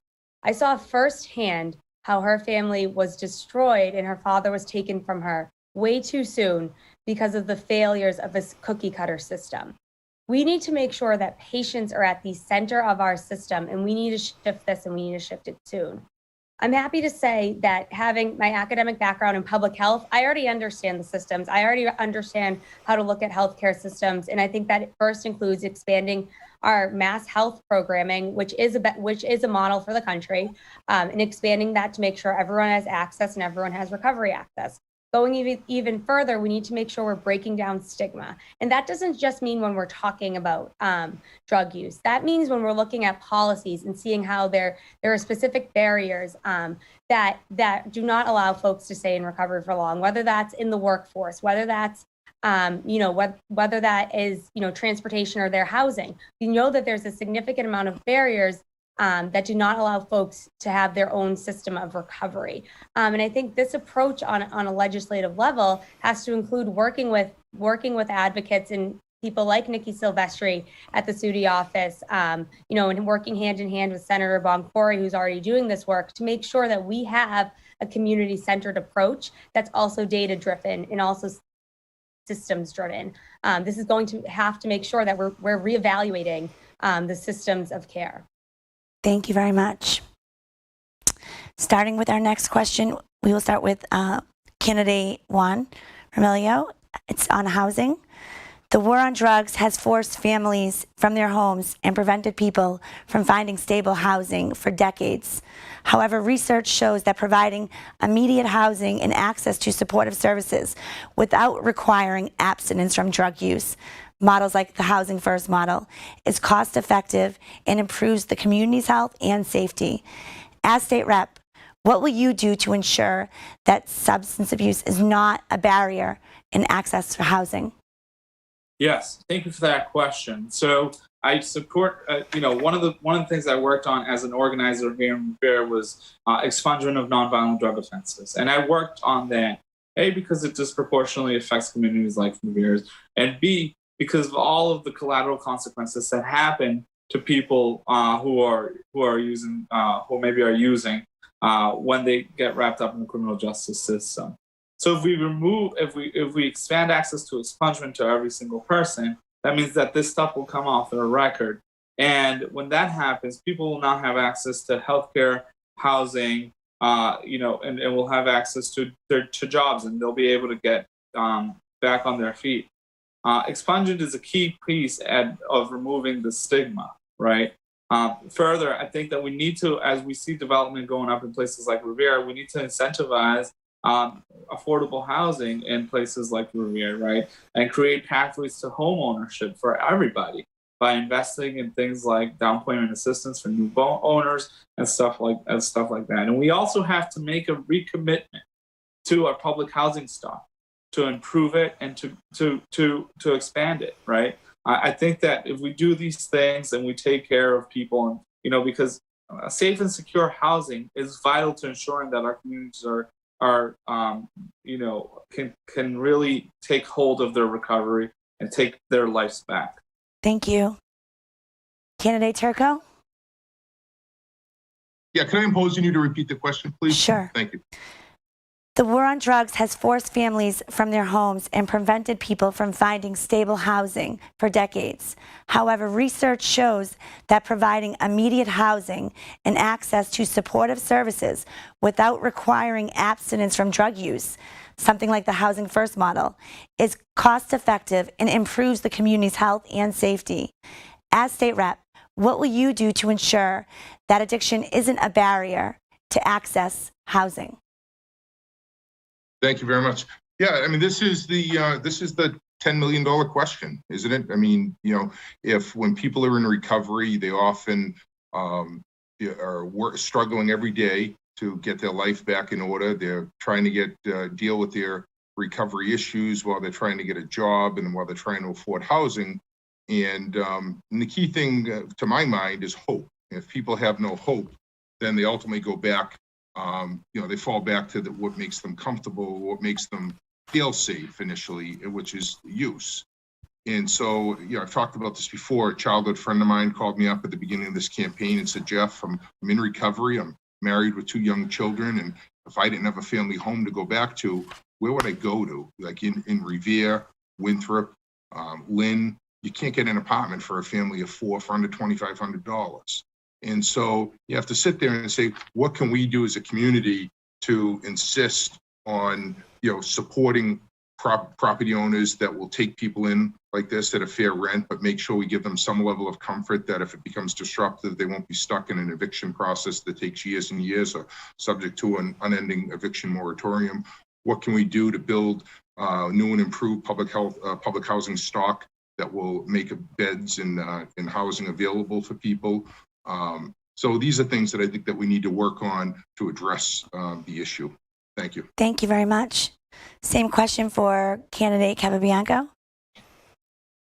[SPEAKER 4] I saw firsthand how her family was destroyed and her father was taken from her way too soon because of the failures of this cookie cutter system. We need to make sure that patients are at the center of our system, and we need to shift this, and we need to shift it soon. I'm happy to say that having my academic background in public health, I already understand the systems. I already understand how to look at healthcare systems. And I think that it first includes expanding our mass health programming, which is a model for the country, and expanding that to make sure everyone has access and everyone has recovery access. Going even further, we need to make sure we're breaking down stigma. And that doesn't just mean when we're talking about drug use. That means when we're looking at policies and seeing how there are specific barriers that do not allow folks to stay in recovery for long, whether that's in the workforce, whether that's whether that is, transportation or their housing. We know that there's a significant amount of barriers that do not allow folks to have their own system of recovery. And I think this approach on a legislative level has to include working with advocates and people like Nikki Silvestri at the SUDI office, and working hand in hand with Senator Boncory, who's already doing this work, to make sure that we have a community-centered approach that's also data-driven and also systems-driven. This is going to have to make sure that we're reevaluating the systems of care.
[SPEAKER 1] Thank you very much. Starting with our next question, we will start with candidate Juan Armelo. It's on housing. The war on drugs has forced families from their homes and prevented people from finding stable housing for decades. However, research shows that providing immediate housing and access to supportive services without requiring abstinence from drug use, models like the Housing First model, is cost effective and improves the community's health and safety. As state rep, what will you do to ensure that substance abuse is not a barrier in access to housing?
[SPEAKER 6] Yes, thank you for that question. So I support, one of the things I worked on as an organizer here in Revere was expungement of nonviolent drug offenses. And I worked on that, A, because it disproportionately affects communities like Revere's, and B, because of all of the collateral consequences that happen to people who maybe are using when they get wrapped up in the criminal justice system. So if we expand access to expungement to every single person, that means that this stuff will come off their record. And when that happens, people will now have access to healthcare, housing, and will have access to jobs, and they'll be able to get back on their feet. Expungement is a key piece of removing the stigma, right? Further, I think that we need to, as we see development going up in places like Revere, we need to incentivize affordable housing in places like Revere, right? And create pathways to home ownership for everybody by investing in things like down payment assistance for new owners and stuff like that. And we also have to make a recommitment to our public housing stock to improve it and to expand it, right? I think that if we do these things and we take care of people, and because safe and secure housing is vital to ensuring that our communities can really take hold of their recovery and take their lives back.
[SPEAKER 1] Thank you. Candidate Turco?
[SPEAKER 7] Yeah, can I impose on you to repeat the question, please?
[SPEAKER 1] Sure.
[SPEAKER 7] Thank you.
[SPEAKER 1] The war on drugs has forced families from their homes and prevented people from finding stable housing for decades. However, research shows that providing immediate housing and access to supportive services without requiring abstinence from drug use, something like the Housing First model, is cost effective and improves the community's health and safety. As state rep, what will you do to ensure that addiction isn't a barrier to access housing?
[SPEAKER 7] Thank you very much. Yeah, I mean, this is the $10 million question, isn't it? I mean, if when people are in recovery, they often are struggling every day to get their life back in order. They're trying to deal with their recovery issues while they're trying to get a job and while they're trying to afford housing. And the key thing to my mind is hope. If people have no hope, then they ultimately go back. They fall back to what makes them comfortable, what makes them feel safe initially, which is use. And so, I've talked about this before. A childhood friend of mine called me up at the beginning of this campaign and said, Jeff, I'm in recovery. I'm married with 2 young children. And if I didn't have a family home to go back to, where would I go to? Like in Revere, Winthrop, Lynn, you can't get an apartment for a family of 4 for under $2,500. And so you have to sit there and say, what can we do as a community to insist on, supporting property owners that will take people in like this at a fair rent, but make sure we give them some level of comfort that if it becomes disruptive, they won't be stuck in an eviction process that takes years and years or subject to an unending eviction moratorium. What can we do to build new and improved public housing stock that will make beds and housing available for people? So these are things that I think that we need to work on to address the issue. Thank you.
[SPEAKER 1] Thank you very much. Same question for candidate Capianco.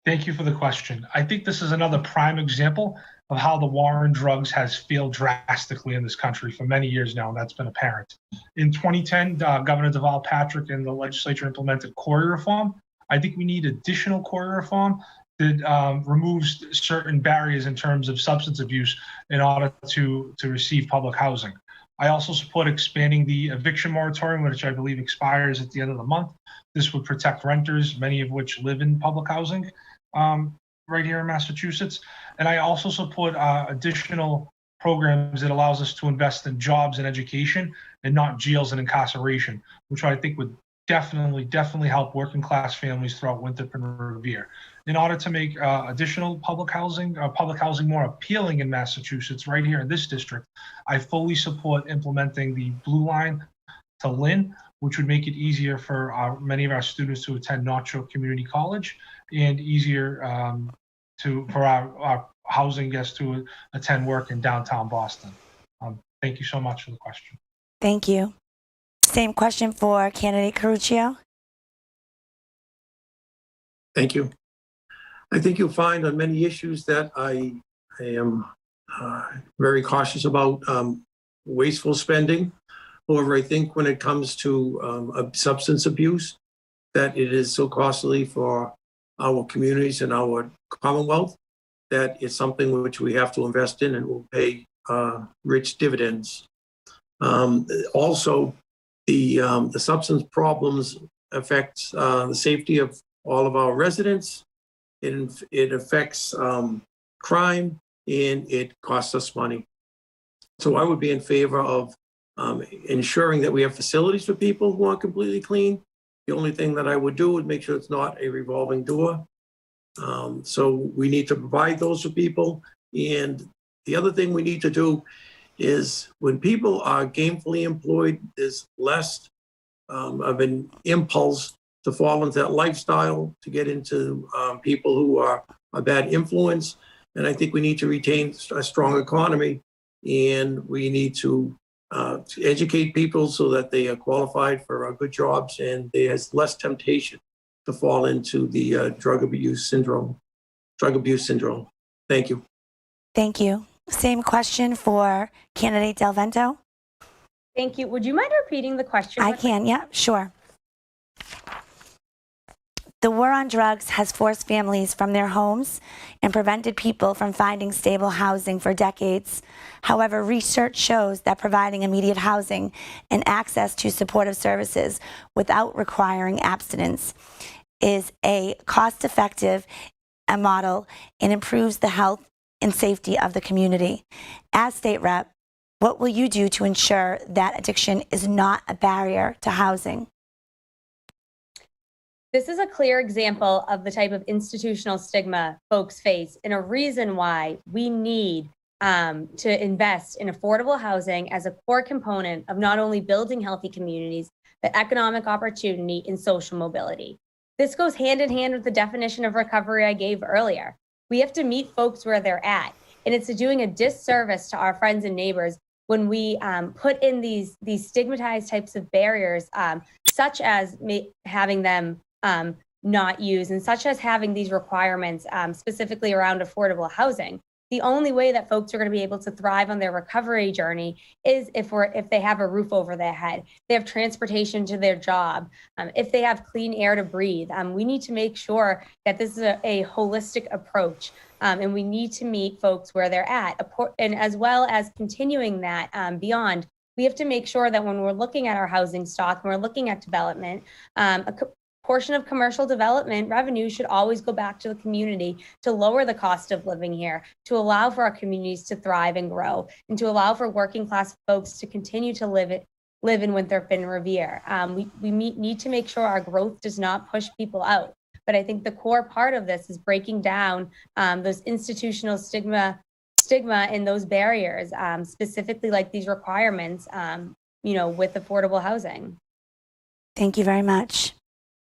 [SPEAKER 2] Thank you for the question. I think this is another prime example of how the war on drugs has failed drastically in this country for many years now, and that's been apparent. In 2010, Governor Deval Patrick and the legislature implemented CORE reform. I think we need additional CORE reform that removes certain barriers in terms of substance abuse in order to receive public housing. I also support expanding the eviction moratorium, which I believe expires at the end of the month. This would protect renters, many of which live in public housing right here in Massachusetts. And I also support additional programs that allows us to invest in jobs and education and not jails and incarceration, which I think would definitely help working class families throughout Winthrop and Revere. In order to make additional public housing more appealing in Massachusetts, right here in this district, I fully support implementing the Blue Line to Lynn, which would make it easier for many of our students to attend North Shore Community College and easier for our housing guests to attend work in downtown Boston. Thank you so much for the question.
[SPEAKER 1] Thank you. Same question for candidate Caruccio.
[SPEAKER 3] Thank you. I think you'll find on many issues that I am very cautious about wasteful spending. However, I think when it comes to substance abuse, that it is so costly for our communities and our Commonwealth that it's something which we have to invest in and will pay rich dividends. Also, the substance problems affect the safety of all of our residents. It affects crime, and it costs us money. So I would be in favor of ensuring that we have facilities for people who aren't completely clean. The only thing that I would do would make sure it's not a revolving door. So we need to provide those for people. And the other thing we need to do is when people are gainfully employed, there's less of an impulse to fall into that lifestyle, to get into people who are a bad influence. And I think we need to retain a strong economy, and we need to educate people so that they are qualified for good jobs and there's less temptation to fall into the drug abuse syndrome. Thank you.
[SPEAKER 1] Thank you. Same question for candidate Del Vento.
[SPEAKER 4] Thank you. Would you mind repeating the question?
[SPEAKER 1] I can, yeah, sure. The war on drugs has forced families from their homes and prevented people from finding stable housing for decades. However, research shows that providing immediate housing and access to supportive services without requiring abstinence is a cost-effective model and improves the health and safety of the community. As state rep, what will you do to ensure that addiction is not a barrier to housing?
[SPEAKER 4] This is a clear example of the type of institutional stigma folks face and a reason why we need to invest in affordable housing as a core component of not only building healthy communities, but economic opportunity and social mobility. This goes hand in hand with the definition of recovery I gave earlier. We have to meet folks where they're at, and it's doing a disservice to our friends and neighbors when we put in these stigmatized types of barriers, such as having them not use, and such as having these requirements specifically around affordable housing. The only way that folks are going to be able to thrive on their recovery journey is if they have a roof over their head, they have transportation to their job, if they have clean air to breathe. We need to make sure that this is a holistic approach, and we need to meet folks where they're at, and as well as continuing that beyond. We have to make sure that when we're looking at our housing stock, when we're looking at development, a portion of commercial development revenue should always go back to the community to lower the cost of living here, to allow for our communities to thrive and grow, and to allow for working class folks to continue to live in Winthrop and Revere. We need to make sure our growth does not push people out. But I think the core part of this is breaking down those institutional stigma and those barriers, specifically like these requirements, with affordable housing.
[SPEAKER 1] Thank you very much.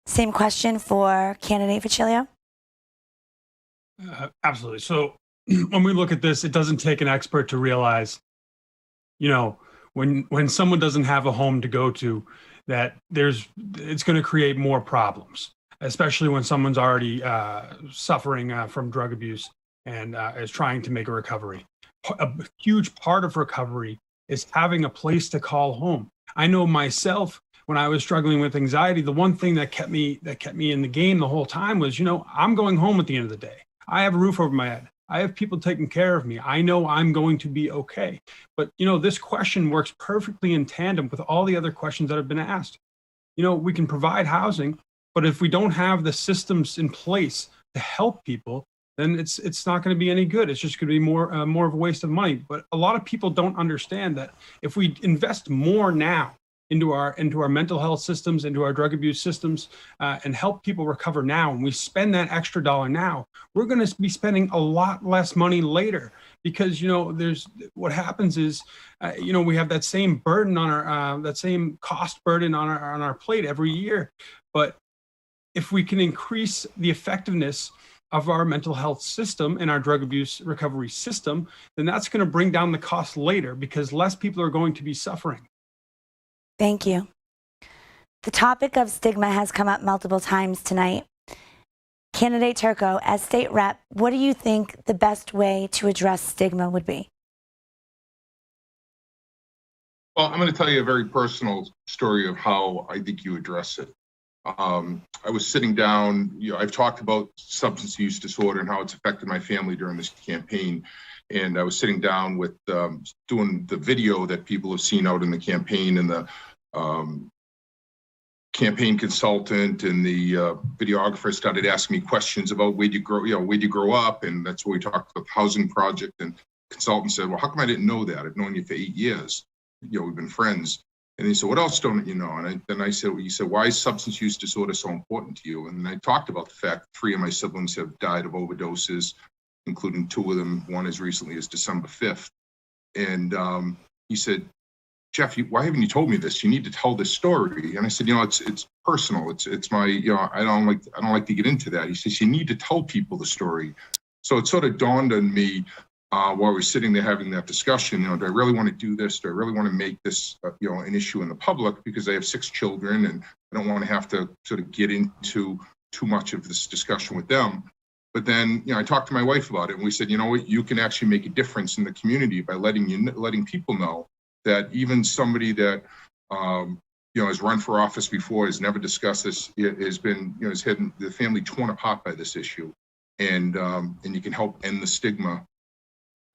[SPEAKER 1] Same question for candidate Facilio.
[SPEAKER 5] Absolutely. So when we look at this, it doesn't take an expert to realize, when someone doesn't have a home to go to, that it's going to create more problems, especially when someone's already suffering from drug abuse and is trying to make a recovery. A huge part of recovery is having a place to call home. I know myself, when I was struggling with anxiety, the one thing that kept me in the game the whole time was, I'm going home at the end of the day. I have a roof over my head. I have people taking care of me. I know I'm going to be okay. But, this question works perfectly in tandem with all the other questions that have been asked. We can provide housing, but if we don't have the systems in place to help people, then it's not going to be any good. It's just going to be more of a waste of money. But a lot of people don't understand that if we invest more now into our mental health systems, into our drug abuse systems, and help people recover now, and we spend that extra dollar now, we're going to be spending a lot less money later. Because there's what happens is, we have that same burden on our that same cost burden on our plate every year. But if we can increase the effectiveness of our mental health system and our drug abuse recovery system, then that's going to bring down the cost later because less people are going to be suffering.
[SPEAKER 1] Thank you. The topic of stigma has come up multiple times tonight. Candidate Turco, as state rep, what do you think the best way to address stigma would be?
[SPEAKER 7] Well, I'm going to tell you a very personal story of how I think you address it. I was sitting down, I've talked about substance use disorder and how it's affected my family during this campaign. And I was sitting down with doing the video that people have seen out in the campaign, and the campaign consultant and the videographer started asking me questions about where'd you grow up? And that's where we talked about the housing project. And consultant said, well, how come I didn't know that? I've known you for 8 years. We've been friends. And he said, what else don't you know? And then I said, he said, why is substance use disorder so important to you? And I talked about the fact 3 of my siblings have died of overdoses, including 2 of them, one as recently as December 5th. And he said, Jeff, why haven't you told me this? You need to tell this story. And I said, it's personal. It's my, I don't like to get into that. He says, you need to tell people the story. So it sort of dawned on me while we're sitting there having that discussion, do I really want to do this? Do I really want to make this, an issue in the public? Because I have 6 children and I don't want to have to sort of get into too much of this discussion with them. But then, I talked to my wife about it, and we said, you can actually make a difference in the community by letting people know that even somebody that, has run for office before, has never discussed this, has been, has had the family torn apart by this issue. And you can help end the stigma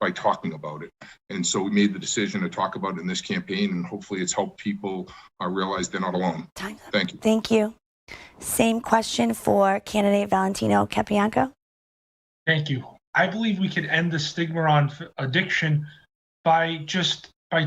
[SPEAKER 7] by talking about it. And so we made the decision to talk about it in this campaign, and hopefully it's helped people realize they're not alone. Thank you.
[SPEAKER 1] Thank you. Same question for candidate Valentino Capianco.
[SPEAKER 2] Thank you. I believe we could end the stigma on addiction by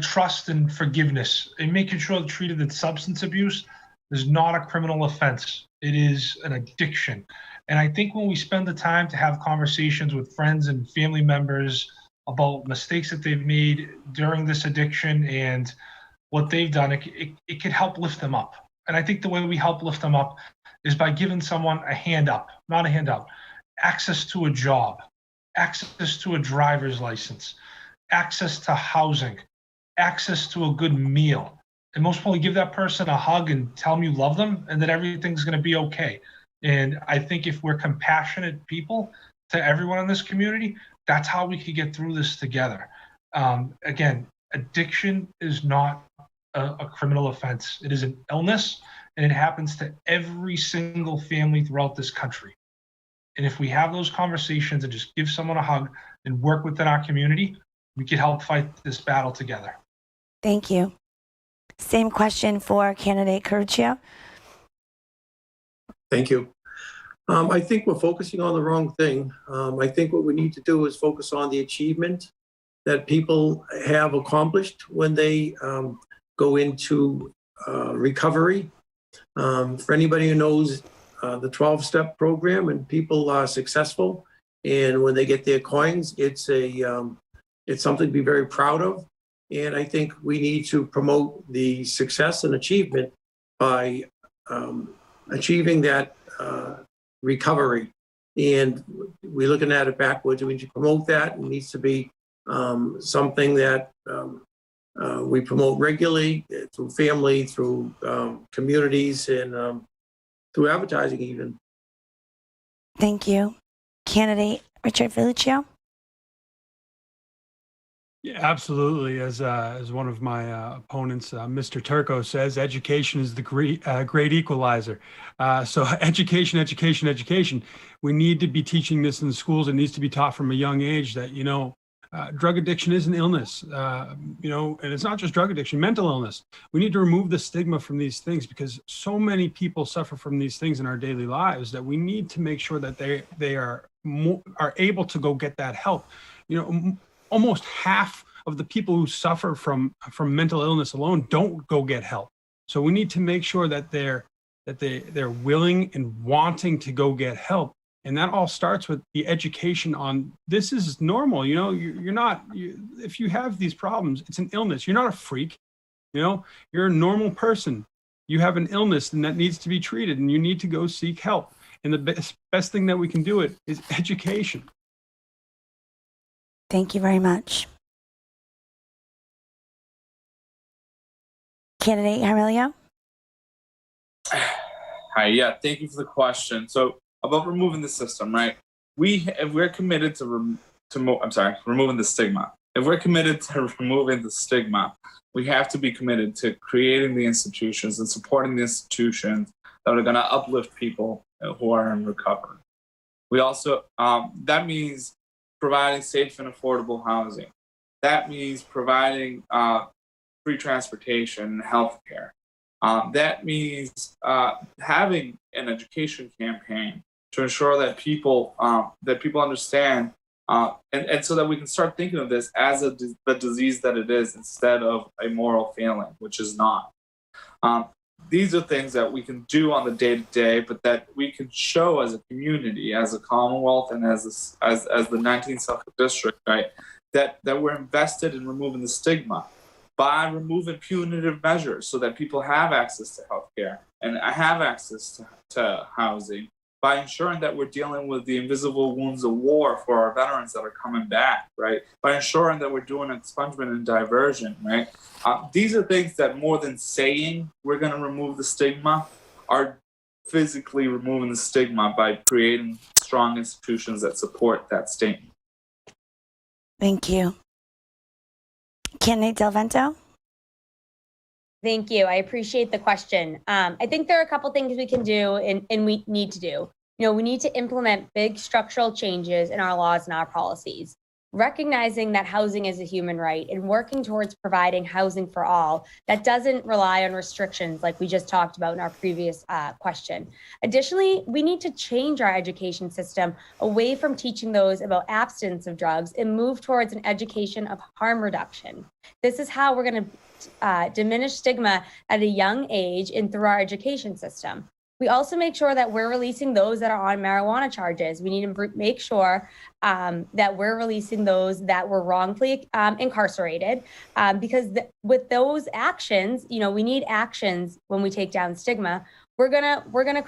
[SPEAKER 2] trust and forgiveness and making sure that treated that substance abuse is not a criminal offense. It is an addiction. And I think when we spend the time to have conversations with friends and family members about mistakes that they've made during this addiction and what they've done, it could help lift them up. And I think the way we help lift them up is by giving someone a hand up, not a handout, access to a job, access to a driver's license, access to housing, access to a good meal. And most importantly, give that person a hug and tell them you love them and that everything's going to be okay. And I think if we're compassionate people to everyone in this community, that's how we can get through this together. Again, addiction is not a criminal offense. It is an illness, and it happens to every single family throughout this country. And if we have those conversations and just give someone a hug and work within our community, we can help fight this battle together.
[SPEAKER 1] Thank you. Same question for candidate Caruccio.
[SPEAKER 3] Thank you. I think we're focusing on the wrong thing. I think what we need to do is focus on the achievement that people have accomplished when they go into recovery. For anybody who knows the 12-step program, and people are successful, and when they get their coins, it's something to be very proud of. And I think we need to promote the success and achievement by achieving that recovery. And we're looking at it backwards. We need to promote that. It needs to be something that we promote regularly through family, through communities, and through advertising even.
[SPEAKER 1] Thank you. Candidate Richard Valluccio.
[SPEAKER 5] Yeah, absolutely. As one of my opponents, Mr. Turco says, education is the great equalizer. So education, education, education. We need to be teaching this in the schools. It needs to be taught from a young age that, drug addiction is an illness, and it's not just drug addiction, mental illness. We need to remove the stigma from these things because so many people suffer from these things in our daily lives that we need to make sure that they are able to go get that help. Almost half of the people who suffer from mental illness alone don't go get help. So we need to make sure that they're willing and wanting to go get help. And that all starts with the education on this is normal. If you have these problems, it's an illness. You're not a freak. You're a normal person. You have an illness and that needs to be treated and you need to go seek help. And the best thing that we can do it is education.
[SPEAKER 1] Thank you very much. Candidate Horiglio?
[SPEAKER 6] Hi, yeah, thank you for the question. So about removing the system, right? If we're committed to removing the stigma. If we're committed to removing the stigma, we have to be committed to creating the institutions and supporting the institutions that are going to uplift people who are in recovery. We also, that means providing safe and affordable housing. That means providing free transportation and healthcare. That means having an education campaign to ensure that people understand, and so that we can start thinking of this as the disease that it is instead of a moral failing, which is not. These are things that we can do on the day-to-day, but that we can show as a community, as a Commonwealth, and as the 19th Suffolk District, right? That we're invested in removing the stigma by removing punitive measures so that people have access to healthcare and have access to housing, by ensuring that we're dealing with the invisible wounds of war for our veterans that are coming back, right? By ensuring that we're doing expungement and diversion, right? These are things that more than saying we're going to remove the stigma are physically removing the stigma by creating strong institutions that support that statement.
[SPEAKER 1] Thank you. Candidate Del Vento?
[SPEAKER 4] Thank you. I appreciate the question. I think there are a couple things we can do and we need to do. We need to implement big structural changes in our laws and our policies, recognizing that housing is a human right and working towards providing housing for all that doesn't rely on restrictions like we just talked about in our previous question. Additionally, we need to change our education system away from teaching those about abstinence of drugs and move towards an education of harm reduction. This is how we're going to diminish stigma at a young age and through our education system. We also make sure that we're releasing those that are on marijuana charges. We need to make sure that we're releasing those that were wrongfully incarcerated, because with those actions, we need actions when we take down stigma. We're gonna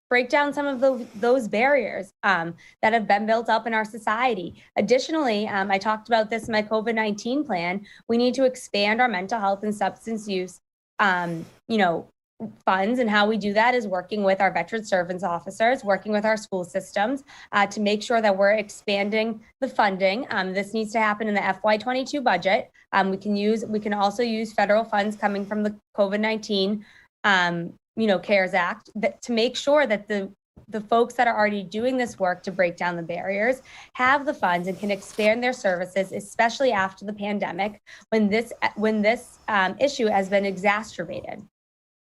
[SPEAKER 4] break down some of those barriers that have been built up in our society. Additionally, I talked about this in my COVID-19 plan. We need to expand our mental health and substance use, funds, and how we do that is working with our veteran service officers, working with our school systems to make sure that we're expanding the funding. This needs to happen in the FY22 budget. We can also use federal funds coming from the COVID-19 CARES Act to make sure that the folks that are already doing this work to break down the barriers have the funds and can expand their services, especially after the pandemic when this issue has been exacerbated.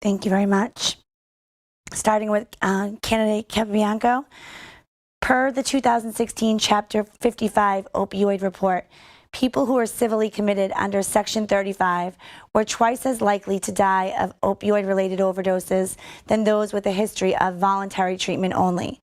[SPEAKER 1] Thank you very much. Starting with candidate Capianco. Per the 2016 Chapter 55 opioid report, people who are civilly committed under Section 35 were twice as likely to die of opioid-related overdoses than those with a history of voluntary treatment only.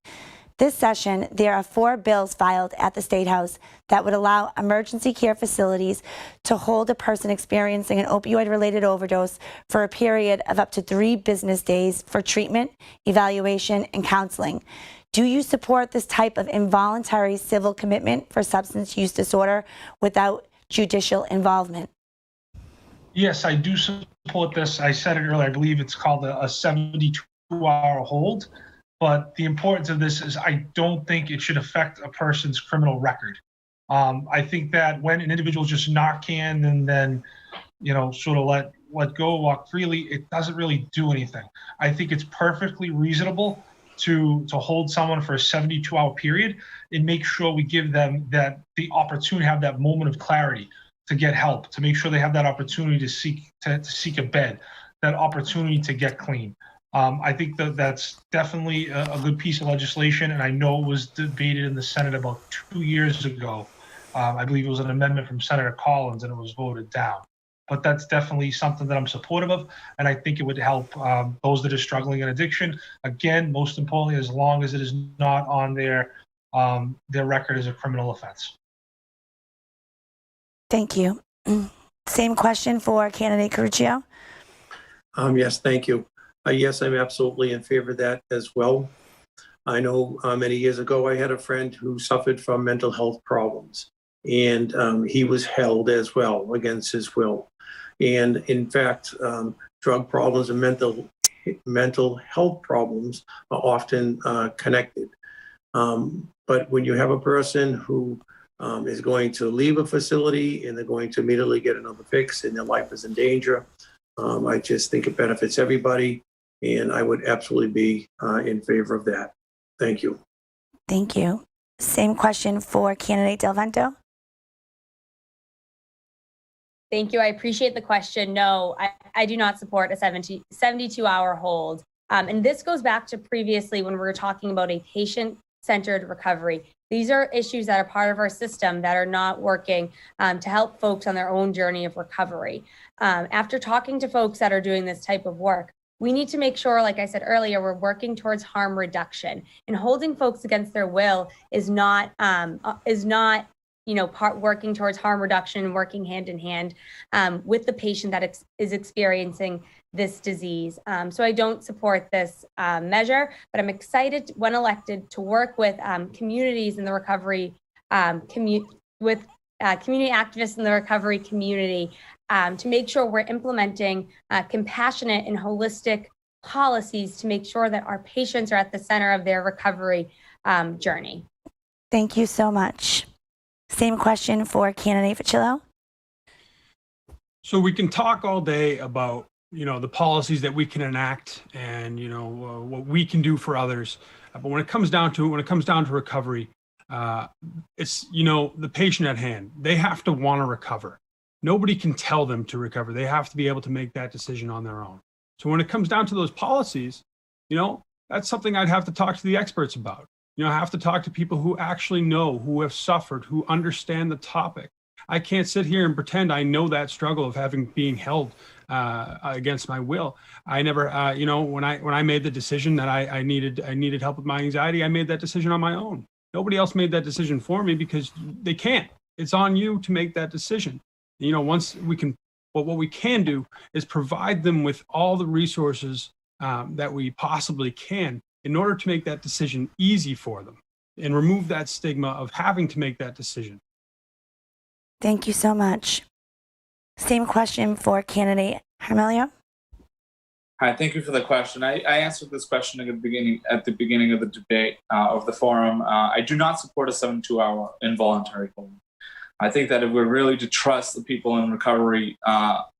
[SPEAKER 1] This session, there are 4 bills filed at the State House that would allow emergency care facilities to hold a person experiencing an opioid-related overdose for a period of up to 3 business days for treatment, evaluation, and counseling. Do you support this type of involuntary civil commitment for substance use disorder without judicial involvement?
[SPEAKER 2] Yes, I do support this. I said it earlier. I believe it's called a 72-hour hold. But the importance of this is I don't think it should affect a person's criminal record. I think that when an individual just not can and then, sort of let go, walk freely, it doesn't really do anything. I think it's perfectly reasonable to hold someone for a 72-hour period and make sure we give them the opportunity to have that moment of clarity, to get help, to make sure they have that opportunity to seek a bed, that opportunity to get clean. I think that's definitely a good piece of legislation, and I know it was debated in the Senate about 2 years ago. I believe it was an amendment from Senator Collins, and it was voted down. But that's definitely something that I'm supportive of, and I think it would help those that are struggling in addiction. Again, most importantly, as long as it is not on their record as a criminal offense.
[SPEAKER 1] Thank you. Same question for candidate Caruccio.
[SPEAKER 3] Yes, thank you. Yes, I'm absolutely in favor of that as well. I know many years ago, I had a friend who suffered from mental health problems, and he was held as well against his will. And in fact, drug problems and mental health problems are often connected. But when you have a person who is going to leave a facility and they're going to immediately get another fix and their life is in danger, I just think it benefits everybody, and I would absolutely be in favor of that. Thank you.
[SPEAKER 1] Thank you. Same question for candidate Del Vento.
[SPEAKER 4] Thank you. I appreciate the question. No, I do not support a 72-hour hold. And this goes back to previously when we were talking about a patient-centered recovery. These are issues that are part of our system that are not working to help folks on their own journey of recovery. After talking to folks that are doing this type of work, we need to make sure, like I said earlier, we're working towards harm reduction. And holding folks against their will is not working towards harm reduction and working hand in hand with the patient that is experiencing this disease. So I don't support this measure, but I'm excited when elected to work with communities in the recovery, community activists in the recovery community to make sure we're implementing compassionate and holistic policies to make sure that our patients are at the center of their recovery journey.
[SPEAKER 1] Thank you so much. Same question for candidate Facilio.
[SPEAKER 5] So we can talk all day about, the policies that we can enact and, what we can do for others. But when it comes down to recovery, it's, the patient at hand. They have to want to recover. Nobody can tell them to recover. They have to be able to make that decision on their own. So when it comes down to those policies, that's something I'd have to talk to the experts about. I have to talk to people who actually know, who have suffered, who understand the topic. I can't sit here and pretend I know that struggle of being held against my will. I never, when I made the decision that I needed help with my anxiety, I made that decision on my own. Nobody else made that decision for me because they can't. It's on you to make that decision. Once we can, but what we can do is provide them with all the resources that we possibly can in order to make that decision easy for them and remove that stigma of having to make that decision.
[SPEAKER 1] Thank you so much. Same question for candidate Armelo.
[SPEAKER 6] Hi, thank you for the question. I answered this question at the beginning of the debate of the forum. I do not support a 72-hour involuntary hold. I think that if we're really to trust the people in recovery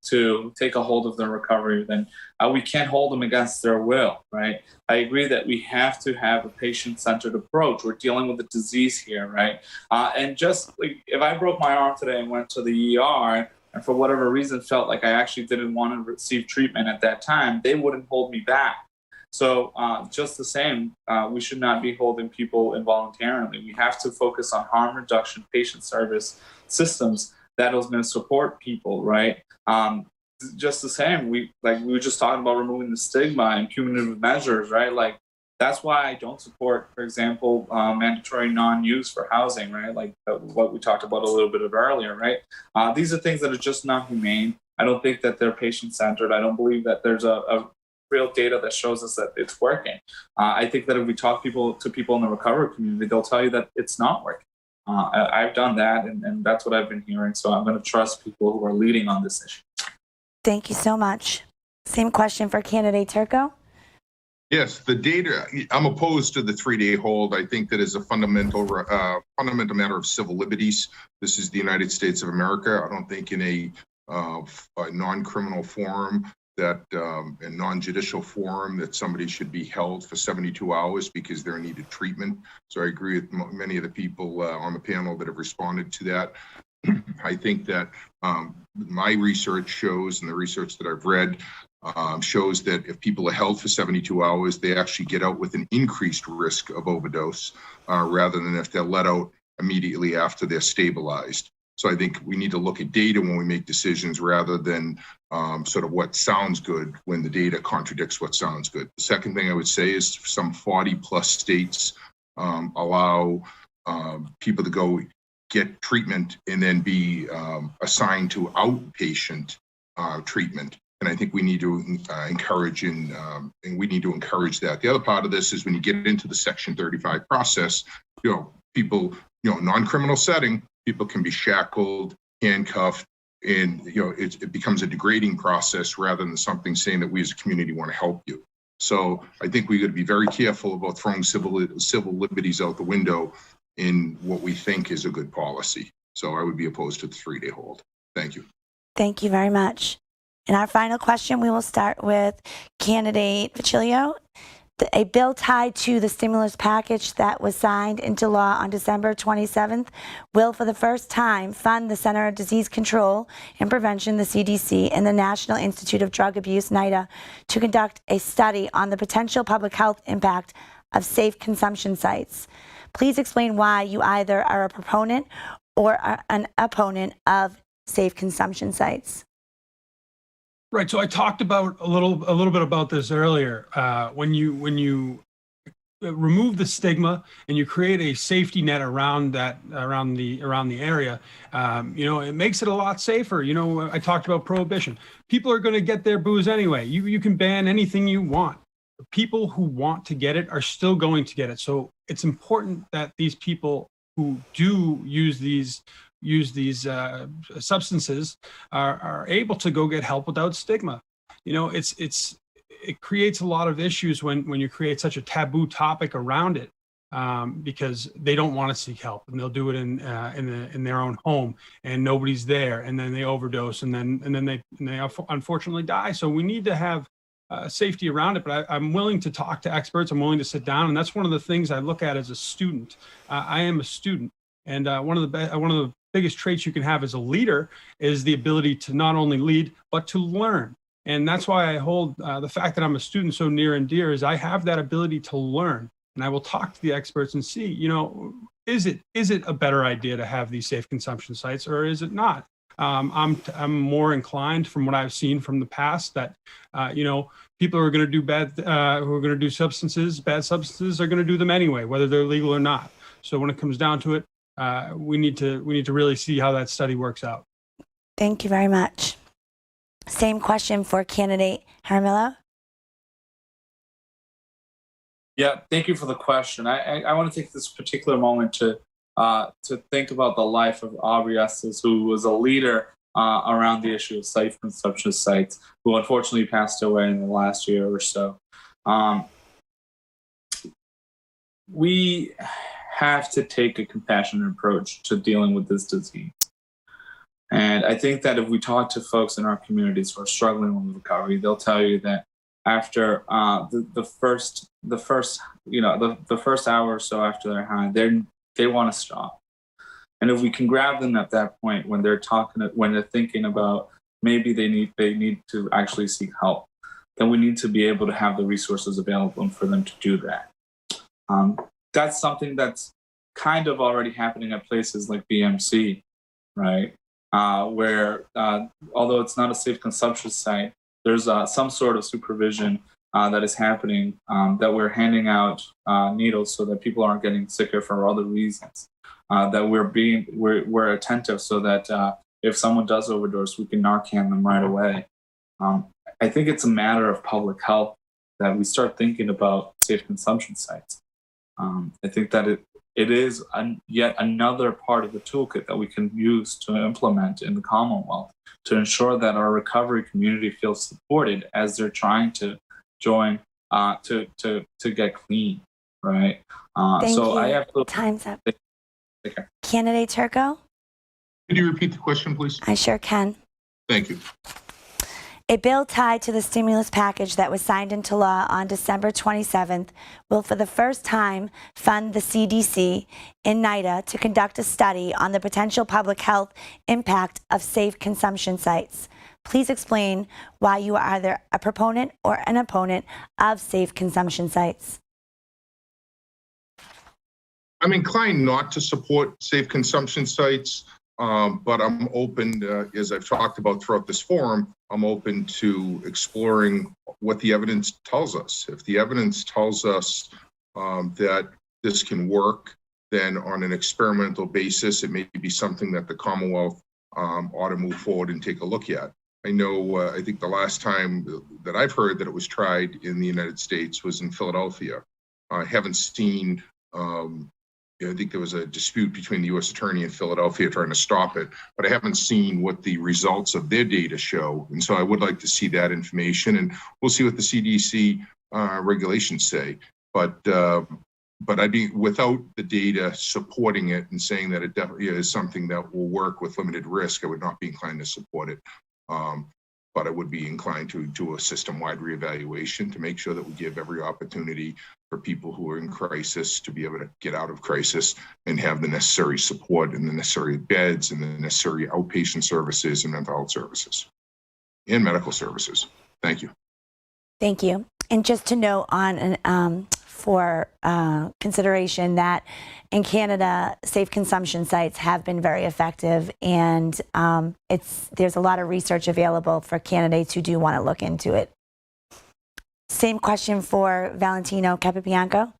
[SPEAKER 6] to take a hold of their recovery, then we can't hold them against their will, right? I agree that we have to have a patient-centered approach. We're dealing with a disease here, right? And just like if I broke my arm today and went to the ER and for whatever reason felt like I actually didn't want to receive treatment at that time, they wouldn't hold me back. So just the same, we should not be holding people involuntarily. We have to focus on harm reduction, patient service systems that is going to support people, right? Just the same, we were just talking about removing the stigma and punitive measures, right? Like that's why I don't support, for example, mandatory non-use for housing, right? Like what we talked about a little bit earlier, right? These are things that are just not humane. I don't think that they're patient-centered. I don't believe that there's a real data that shows us that it's working. I think that if we talk to people in the recovery community, they'll tell you that it's not working. I've done that, and that's what I've been hearing. So I'm going to trust people who are leading on this issue.
[SPEAKER 1] Thank you so much. Same question for candidate Turco.
[SPEAKER 7] Yes, the data, I'm opposed to the 3-day hold. I think that is a fundamental matter of civil liberties. This is the United States of America. I don't think in a non-criminal forum that a non-judicial forum that somebody should be held for 72 hours because they're in need of treatment. So I agree with many of the people on the panel that have responded to that. I think that my research shows, and the research that I've read shows that if people are held for 72 hours, they actually get out with an increased risk of overdose rather than if they're let out immediately after they're stabilized. So I think we need to look at data when we make decisions rather than sort of what sounds good when the data contradicts what sounds good. The second thing I would say is some 40 plus states allow people to go get treatment and then be assigned to outpatient treatment. And I think we need to encourage and we need to encourage that. The other part of this is when you get into the Section 35 process, people, non-criminal setting, people can be shackled, handcuffed, and it becomes a degrading process rather than something saying that we as a community want to help you. So I think we got to be very careful about throwing civil liberties out the window in what we think is a good policy. So I would be opposed to the 3-day hold. Thank you.
[SPEAKER 1] Thank you very much. And our final question, we will start with candidate Facilio. A bill tied to the stimulus package that was signed into law on December 27th will, for the first time, fund the Center of Disease Control and Prevention, the CDC, and the National Institute of Drug Abuse, NIDA, to conduct a study on the potential public health impact of safe consumption sites. Please explain why you either are a proponent or are an opponent of safe consumption sites.
[SPEAKER 5] Right. So I talked about a little bit about this earlier. When you remove the stigma and you create a safety net around the area, it makes it a lot safer. I talked about prohibition. People are going to get their booze anyway. You can ban anything you want. The people who want to get it are still going to get it. So it's important that these people who do use these substances are able to go get help without stigma. It creates a lot of issues when you create such a taboo topic around it, because they don't want to seek help and they'll do it in their own home and nobody's there, and then they overdose and then they unfortunately die. So we need to have safety around it, but I'm willing to talk to experts. I'm willing to sit down, and that's one of the things I look at as a student. I am a student, and one of the biggest traits you can have as a leader is the ability to not only lead, but to learn. And that's why I hold the fact that I'm a student so near and dear, is I have that ability to learn. And I will talk to the experts and see, is it a better idea to have these safe consumption sites, or is it not? I'm more inclined, from what I've seen from the past, that, people who are going to do bad substances are going to do them anyway, whether they're legal or not. So when it comes down to it, we need to really see how that study works out.
[SPEAKER 1] Thank you very much. Same question for candidate Armelo.
[SPEAKER 6] Yeah, thank you for the question. I want to take this particular moment to think about the life of Aubrey Estes, who was a leader around the issue of safe consumption sites, who unfortunately passed away in the last year or so. We have to take a compassionate approach to dealing with this disease. And I think that if we talk to folks in our communities who are struggling with recovery, they'll tell you that after the first hour or so after they're high, they want to stop. And if we can grab them at that point when they're thinking about maybe they need to actually seek help, then we need to be able to have the resources available for them to do that. That's something that's kind of already happening at places like BMC, right? Where although it's not a safe consumption site, there's some sort of supervision that is happening, that we're handing out needles so that people aren't getting sicker for other reasons, that we're attentive so that if someone does overdose, we can Narcan them right away. I think it's a matter of public health that we start thinking about safe consumption sites. I think that it is yet another part of the toolkit that we can use to implement in the Commonwealth to ensure that our recovery community feels supported as they're trying to join to get clean, right?
[SPEAKER 1] Thank
[SPEAKER 6] So
[SPEAKER 1] you.
[SPEAKER 6] I have to
[SPEAKER 1] Time's up.
[SPEAKER 6] take care.
[SPEAKER 1] Candidate Turco?
[SPEAKER 7] Could you repeat the question, please?
[SPEAKER 1] I sure can.
[SPEAKER 7] Thank you.
[SPEAKER 1] A bill tied to the stimulus package that was signed into law on December 27th will for the first time fund the CDC in NIDA to conduct a study on the potential public health impact of safe consumption sites. Please explain why you are either a proponent or an opponent of safe consumption sites.
[SPEAKER 7] I'm inclined not to support safe consumption sites, but I'm open, as I've talked about throughout this forum, I'm open to exploring what the evidence tells us. If the evidence tells us that this can work, then on an experimental basis, it may be something that the Commonwealth ought to move forward and take a look at. I know, I think the last time that I've heard that it was tried in the United States was in Philadelphia. I haven't seen, I think there was a dispute between the U.S. Attorney in Philadelphia trying to stop it, but I haven't seen what the results of their data show. And so I would like to see that information, and we'll see what the CDC regulations say. But I'd be, without the data supporting it and saying that it definitely is something that will work with limited risk, I would not be inclined to support it. But I would be inclined to do a system-wide reevaluation to make sure that we give every opportunity for people who are in crisis to be able to get out of crisis and have the necessary support and the necessary beds and the necessary outpatient services and mental health services and medical services. Thank you.
[SPEAKER 1] Thank you. And just to note on for consideration that in Canada, safe consumption sites have been very effective, and there's a lot of research available for candidates who do want to look into it. Same question for Valentino Capianco.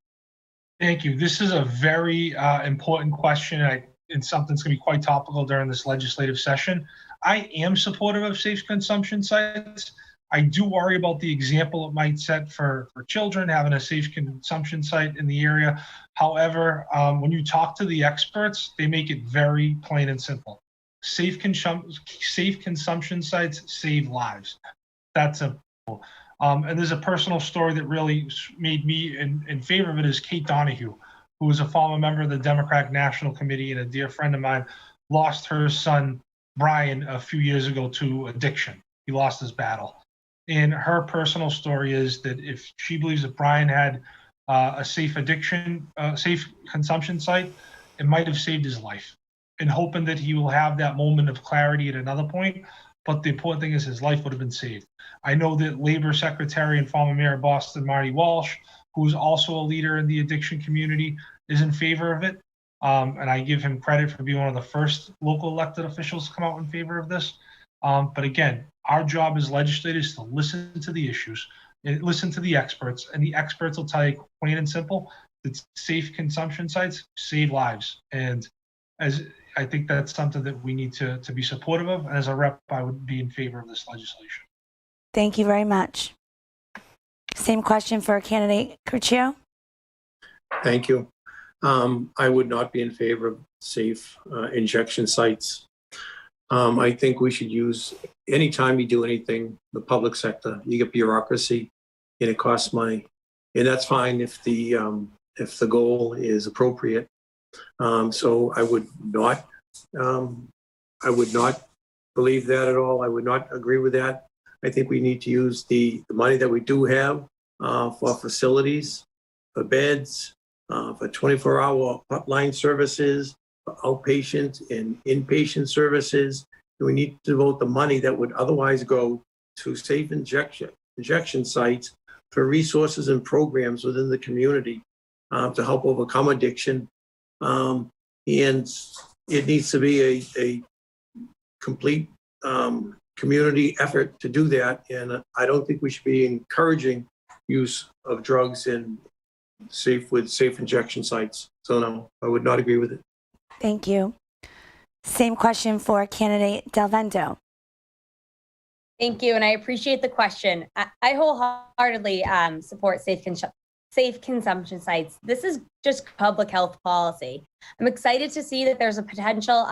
[SPEAKER 2] Thank you. This is a very important question, and something's going to be quite topical during this legislative session. I am supportive of safe consumption sites. I do worry about the example it might set for children having a safe consumption site in the area. However, when you talk to the experts, they make it very plain and simple. Safe consumption sites save lives. That's a and there's a personal story that really made me in favor of it is Kate Donahue, who was a former member of the Democratic National Committee and a dear friend of mine, lost her son, Brian, a few years ago to addiction. He lost his battle. And her personal story is that if she believes that Brian had a safe consumption site, it might have saved his life. And hoping that he will have that moment of clarity at another point. But the important thing is his life would have been saved. I know that Labor Secretary and former Mayor of Boston, Marty Walsh, who is also a leader in the addiction community, is in favor of it. And I give him credit for being one of the first local elected officials to come out in favor of this. But again, our job as legislators is to listen to the issues, and listen to the experts, and the experts will tell you plain and simple that safe consumption sites save lives. And as I think that's something that we need to be supportive of. And as a rep, I would be in favor of this legislation.
[SPEAKER 1] Thank you very much. Same question for candidate Caruccio.
[SPEAKER 3] Thank you. I would not be in favor of safe injection sites. I think we should use, anytime you do anything, the public sector, you get bureaucracy and it costs money. And that's fine if the goal is appropriate. So I would not believe that at all. I would not agree with that. I think we need to use the money that we do have for facilities, for beds, for 24-hour hotline services, for outpatient and inpatient services. And we need to devote the money that would otherwise go to safe injection sites for resources and programs within the community to help overcome addiction. And it needs to be a complete community effort to do that. And I don't think we should be encouraging use of drugs in safe injection sites. So no, I would not agree with it.
[SPEAKER 1] Thank you. Same question for candidate Del Vento.
[SPEAKER 4] Thank you, and I appreciate the question. I wholeheartedly support safe consumption sites. This is just public health policy. I'm excited to see that there's a potential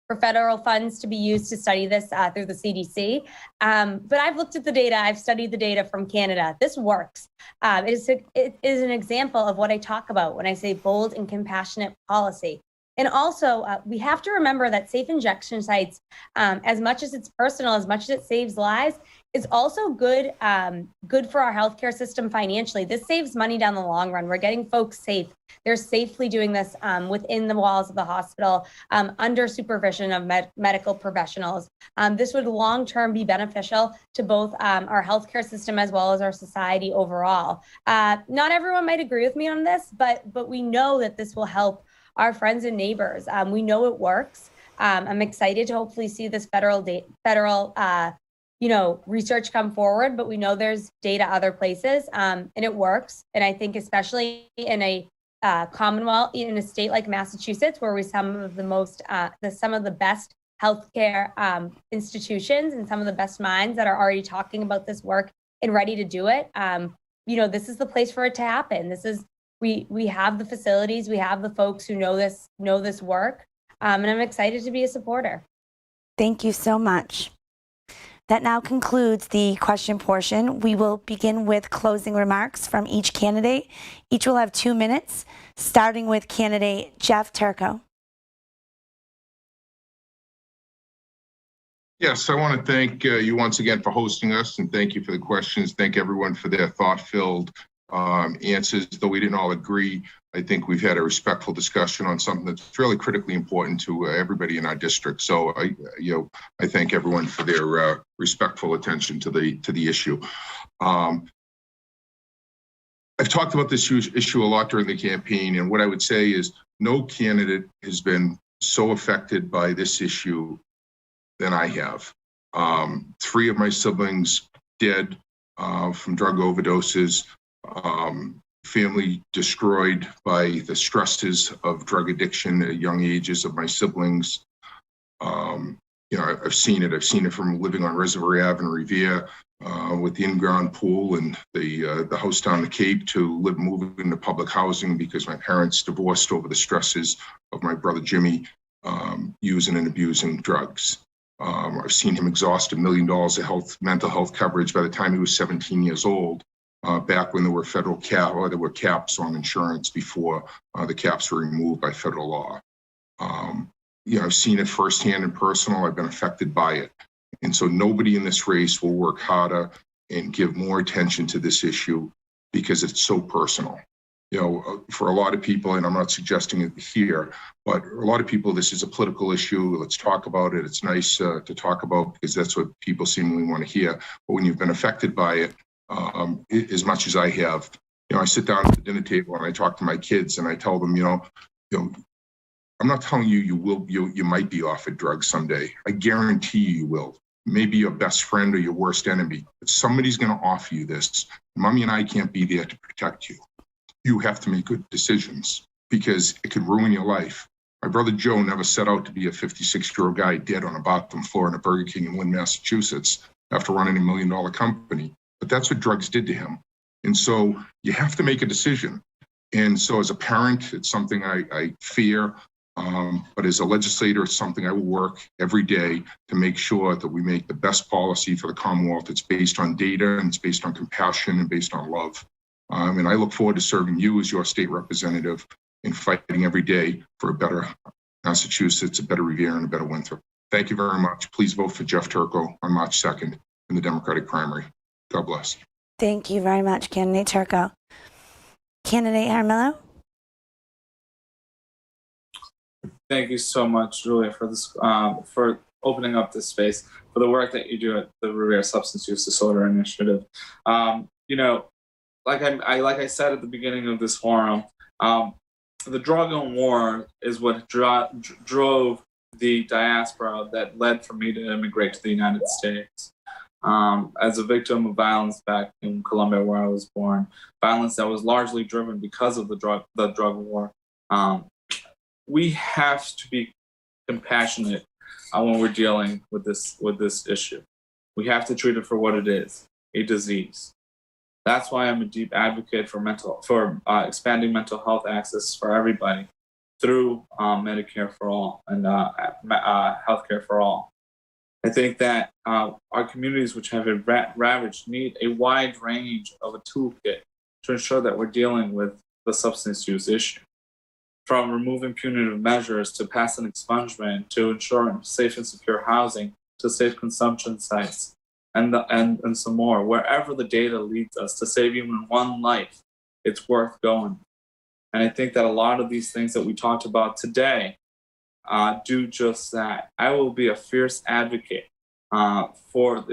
[SPEAKER 4] for federal funds to be used to study this through the CDC. But I've looked at the data. I've studied the data from Canada. This works. It is an example of what I talk about when I say bold and compassionate policy. And also, we have to remember that safe injection sites, as much as it's personal, as much as it saves lives, is also good for our healthcare system financially. This saves money down the long run. We're getting folks safe. They're safely doing this within the walls of the hospital, under supervision of medical professionals. This would long-term be beneficial to both our healthcare system as well as our society overall. Not everyone might agree with me on this, but we know that this will help our friends and neighbors. We know it works. I'm excited to hopefully see this federal research come forward, but we know there's data other places, and it works. And I think especially in a Commonwealth, in a state like Massachusetts, where we some of the best healthcare institutions and some of the best minds that are already talking about this work and ready to do it. This is the place for it to happen. We have the facilities, we have the folks who know this work, and I'm excited to be a supporter.
[SPEAKER 1] Thank you so much. That now concludes the question portion. We will begin with closing remarks from each candidate. Each will have 2 minutes, starting with candidate Jeff Turco.
[SPEAKER 7] Yes, I want to thank you once again for hosting us, and thank you for the questions. Thank everyone for their thought-filled answers. Though we didn't all agree, I think we've had a respectful discussion on something that's really critically important to everybody in our district. So I thank everyone for their respectful attention to the issue. I've talked about this issue a lot during the campaign, and what I would say is no candidate has been so affected by this issue than I have. 3 of my siblings dead from drug overdoses. Family destroyed by the stresses of drug addiction at young ages of my siblings. I've seen it. I've seen it from living on Reservoir Ave in Revere with the in-ground pool and the house down the Cape to moving into public housing because my parents divorced over the stresses of my brother Jimmy using and abusing drugs. I've seen him exhaust $1 million of mental health coverage by the time he was 17 years old. Back when there were there were caps on insurance before the caps were removed by federal law. I've seen it firsthand and personal. I've been affected by it. And so nobody in this race will work harder and give more attention to this issue because it's so personal. For a lot of people, and I'm not suggesting it here, but a lot of people, this is a political issue. Let's talk about it. It's nice to talk about because that's what people seemingly want to hear. But when you've been affected by it, as much as I have, I sit down at the dinner table and I talk to my kids and I tell them, I'm not telling you you might be offered drugs someday. I guarantee you will. Maybe your best friend or your worst enemy, but somebody's going to offer you this. Mommy and I can't be there to protect you. You have to make good decisions because it could ruin your life. My brother Joe never set out to be a 56-year-old guy dead on a bathroom floor in a Burger King in Lynn, Massachusetts after running $1 million company. But that's what drugs did to him. And so you have to make a decision. And so as a parent, it's something I fear. But as a legislator, it's something I will work every day to make sure that we make the best policy for the Commonwealth. It's based on data and it's based on compassion and based on love. And I look forward to serving you as your state representative and fighting every day for a better Massachusetts, a better Revere, and a better Winthrop. Thank you very much. Please vote for Jeff Turco on March 2nd in the Democratic primary. God bless.
[SPEAKER 1] Thank you very much, candidate Turco. Candidate Armelo?
[SPEAKER 6] Thank you so much, Julia, for this, for opening up this space, for the work that you do at the Revere Substance Use Disorder Initiative. Like I said at the beginning of this forum, the drug and war is what drove the diaspora that led for me to immigrate to the United States. As a victim of violence back in Colombia, where I was born, violence that was largely driven because of the drug war. We have to be compassionate when we're dealing with this issue. We have to treat it for what it is, a disease. That's why I'm a deep advocate for expanding mental health access for everybody. through Medicare for all and healthcare for all. I think that our communities which have been ravaged need a wide range of a toolkit to ensure that we're dealing with the substance use issue. From removing punitive measures to passing expungement to ensuring safe and secure housing to safe consumption sites and some more. Wherever the data leads us to save even one life, it's worth going. And I think that a lot of these things that we talked about today do just that. I will be a fierce advocate for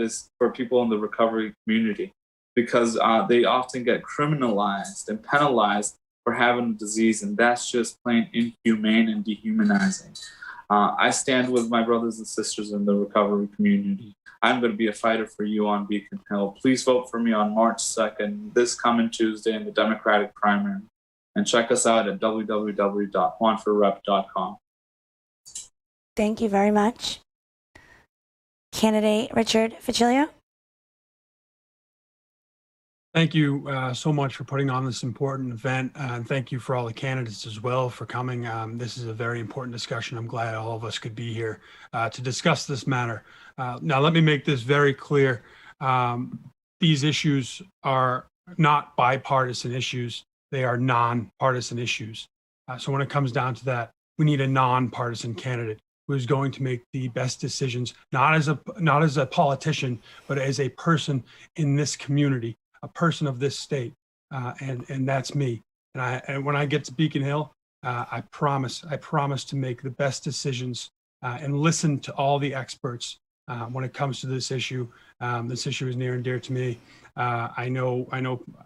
[SPEAKER 6] people in the recovery community because they often get criminalized and penalized for having a disease, and that's just plain inhumane and dehumanizing. I stand with my brothers and sisters in the recovery community. I'm going to be a fighter for you on Beacon Hill. Please vote for me on March 2nd, this coming Tuesday in the Democratic primary. And check us out at www.juanforrep.com.
[SPEAKER 1] Thank you very much. Candidate Richard Facilio.
[SPEAKER 5] Thank you so much for putting on this important event. And thank you for all the candidates as well for coming. This is a very important discussion. I'm glad all of us could be here to discuss this matter. Now, let me make this very clear. These issues are not bipartisan issues. They are nonpartisan issues. So when it comes down to that, we need a nonpartisan candidate who is going to make the best decisions, not as a politician, but as a person in this community, a person of this state, and that's me. And when I get to Beacon Hill, I promise to make the best decisions and listen to all the experts when it comes to this issue. This issue is near and dear to me. I know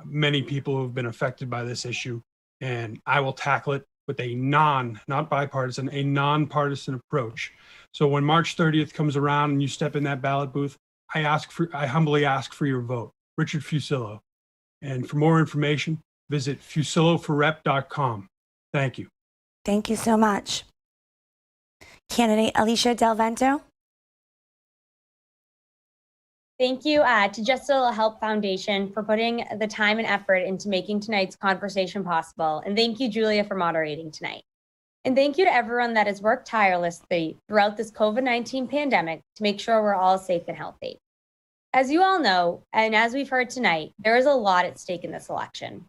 [SPEAKER 5] many people who have been affected by this issue, and I will tackle it with a not bipartisan, a nonpartisan approach. So when March 30th comes around and you step in that ballot booth, I humbly ask for your vote. Richard Fusillo. And for more information, visit fusilloforrep.com. Thank you.
[SPEAKER 1] Thank you so much. Candidate Alicia Del Vento.
[SPEAKER 4] Thank you to Just a Little Help Foundation for putting the time and effort into making tonight's conversation possible. And thank you, Julia, for moderating tonight. And thank you to everyone that has worked tirelessly throughout this COVID-19 pandemic to make sure we're all safe and healthy. As you all know, and as we've heard tonight, there is a lot at stake in this election.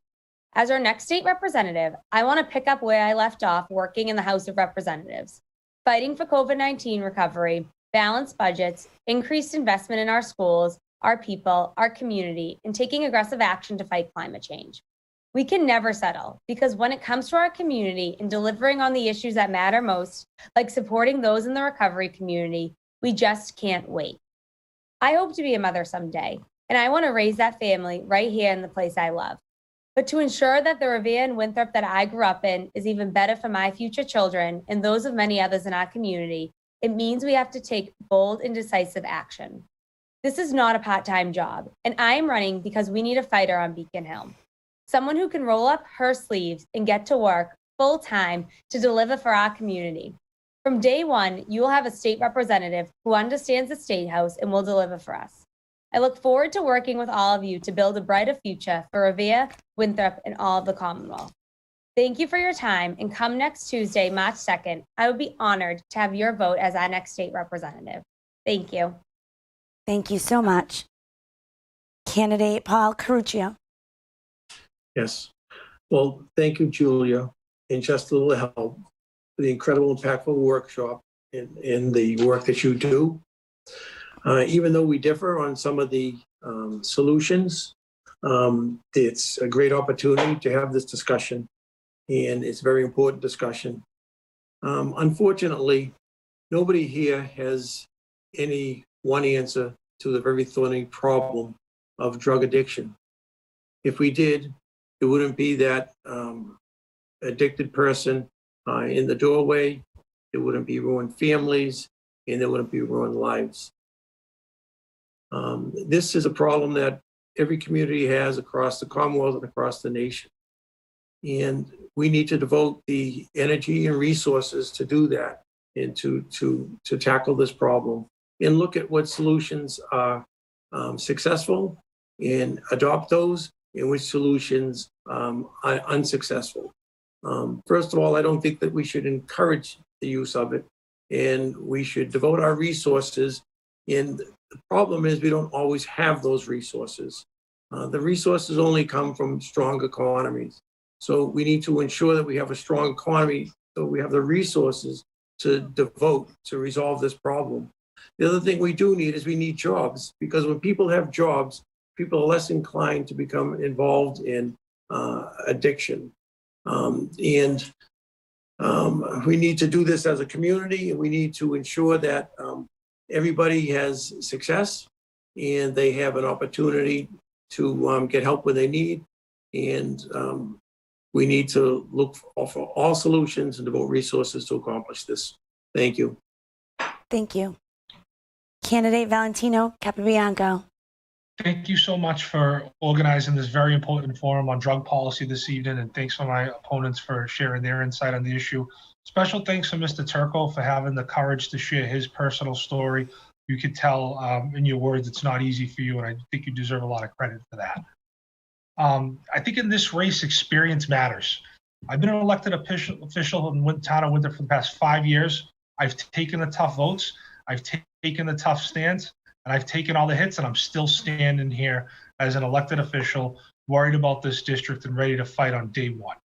[SPEAKER 4] As our next state representative, I want to pick up where I left off working in the House of Representatives, fighting for COVID-19 recovery, balanced budgets, increased investment in our schools, our people, our community, and taking aggressive action to fight climate change. We can never settle because when it comes to our community and delivering on the issues that matter most, like supporting those in the recovery community, we just can't wait. I hope to be a mother someday, and I want to raise that family right here in the place I love. But to ensure that the Revere and Winthrop that I grew up in is even better for my future children and those of many others in our community, it means we have to take bold and decisive action. This is not a part-time job, and I am running because we need a fighter on Beacon Hill. Someone who can roll up her sleeves and get to work full-time to deliver for our community. From day one, you will have a state representative who understands the State House and will deliver for us. I look forward to working with all of you to build a brighter future for Revere, Winthrop, and all of the Commonwealth. Thank you for your time, and come next Tuesday, March 2nd, I would be honored to have your vote as our next state representative. Thank you.
[SPEAKER 1] Thank you so much. Candidate Paul Caruccio.
[SPEAKER 3] Yes. Well, thank you, Julia, and Just a Little Help for the incredible, impactful workshop in the work that you do. Even though we differ on some of the solutions, it's a great opportunity to have this discussion, and it's a very important discussion. Unfortunately, nobody here has any one answer to the very thorny problem of drug addiction. If we did, it wouldn't be that addicted person in the doorway, it wouldn't be ruined families, and there wouldn't be ruined lives. This is a problem that every community has across the Commonwealth and across the nation. And we need to devote the energy and resources to do that and to tackle this problem and look at what solutions are successful and adopt those and which solutions are unsuccessful. First of all, I don't think that we should encourage the use of it, and we should devote our resources. And the problem is we don't always have those resources. The resources only come from strong economies. So we need to ensure that we have a strong economy, so we have the resources to devote to resolve this problem. The other thing we do need is we need jobs, because when people have jobs, people are less inclined to become involved in addiction. We need to do this as a community, and we need to ensure that everybody has success and they have an opportunity to get help when they need. And we need to look for all solutions and devote resources to accomplish this. Thank you.
[SPEAKER 1] Thank you. Candidate Valentino, Capianco.
[SPEAKER 2] Thank you so much for organizing this very important forum on drug policy this evening, and thanks for my opponents for sharing their insight on the issue. Special thanks to Mr. Turco for having the courage to share his personal story. You could tell in your words it's not easy for you, and I think you deserve a lot of credit for that. I think in this race, experience matters. I've been an elected official in town of Windsor for the past 5 years. I've taken the tough votes. I've taken the tough stands. And I've taken all the hits, and I'm still standing here as an elected official, worried about this district and ready to fight on day one.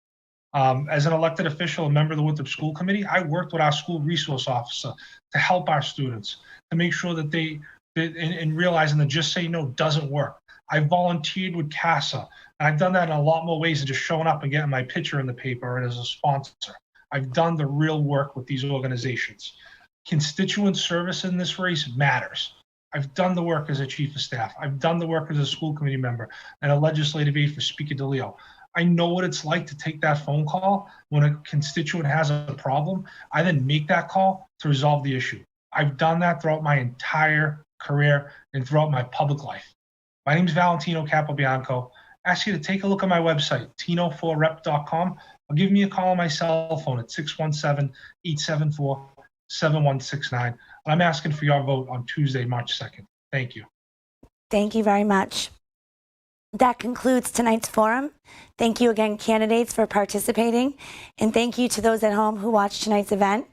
[SPEAKER 2] As an elected official, a member of the Winthrop School Committee, I worked with our school resource officer to help our students, to make sure that in realizing that just say no doesn't work. I volunteered with CASA, and I've done that in a lot more ways than just showing up and getting my picture in the paper and as a sponsor. I've done the real work with these organizations. Constituent service in this race matters. I've done the work as a chief of staff. I've done the work as a school committee member and a legislative aide for Speaker DeLeo. I know what it's like to take that phone call when a constituent has a problem. I then make that call to resolve the issue. I've done that throughout my entire career and throughout my public life. My name is Valentino Capianco. I ask you to take a look at my website, tino4rep.com, or give me a call on my cell phone at 617-874-7169. I'm asking for your vote on Tuesday, March 2nd. Thank you.
[SPEAKER 1] Thank you very much. That concludes tonight's forum. Thank you again, candidates, for participating. And thank you to those at home who watched tonight's event.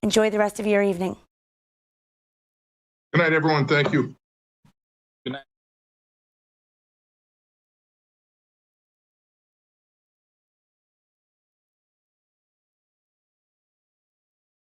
[SPEAKER 1] Enjoy the rest of your evening.
[SPEAKER 7] Good night, everyone. Thank you.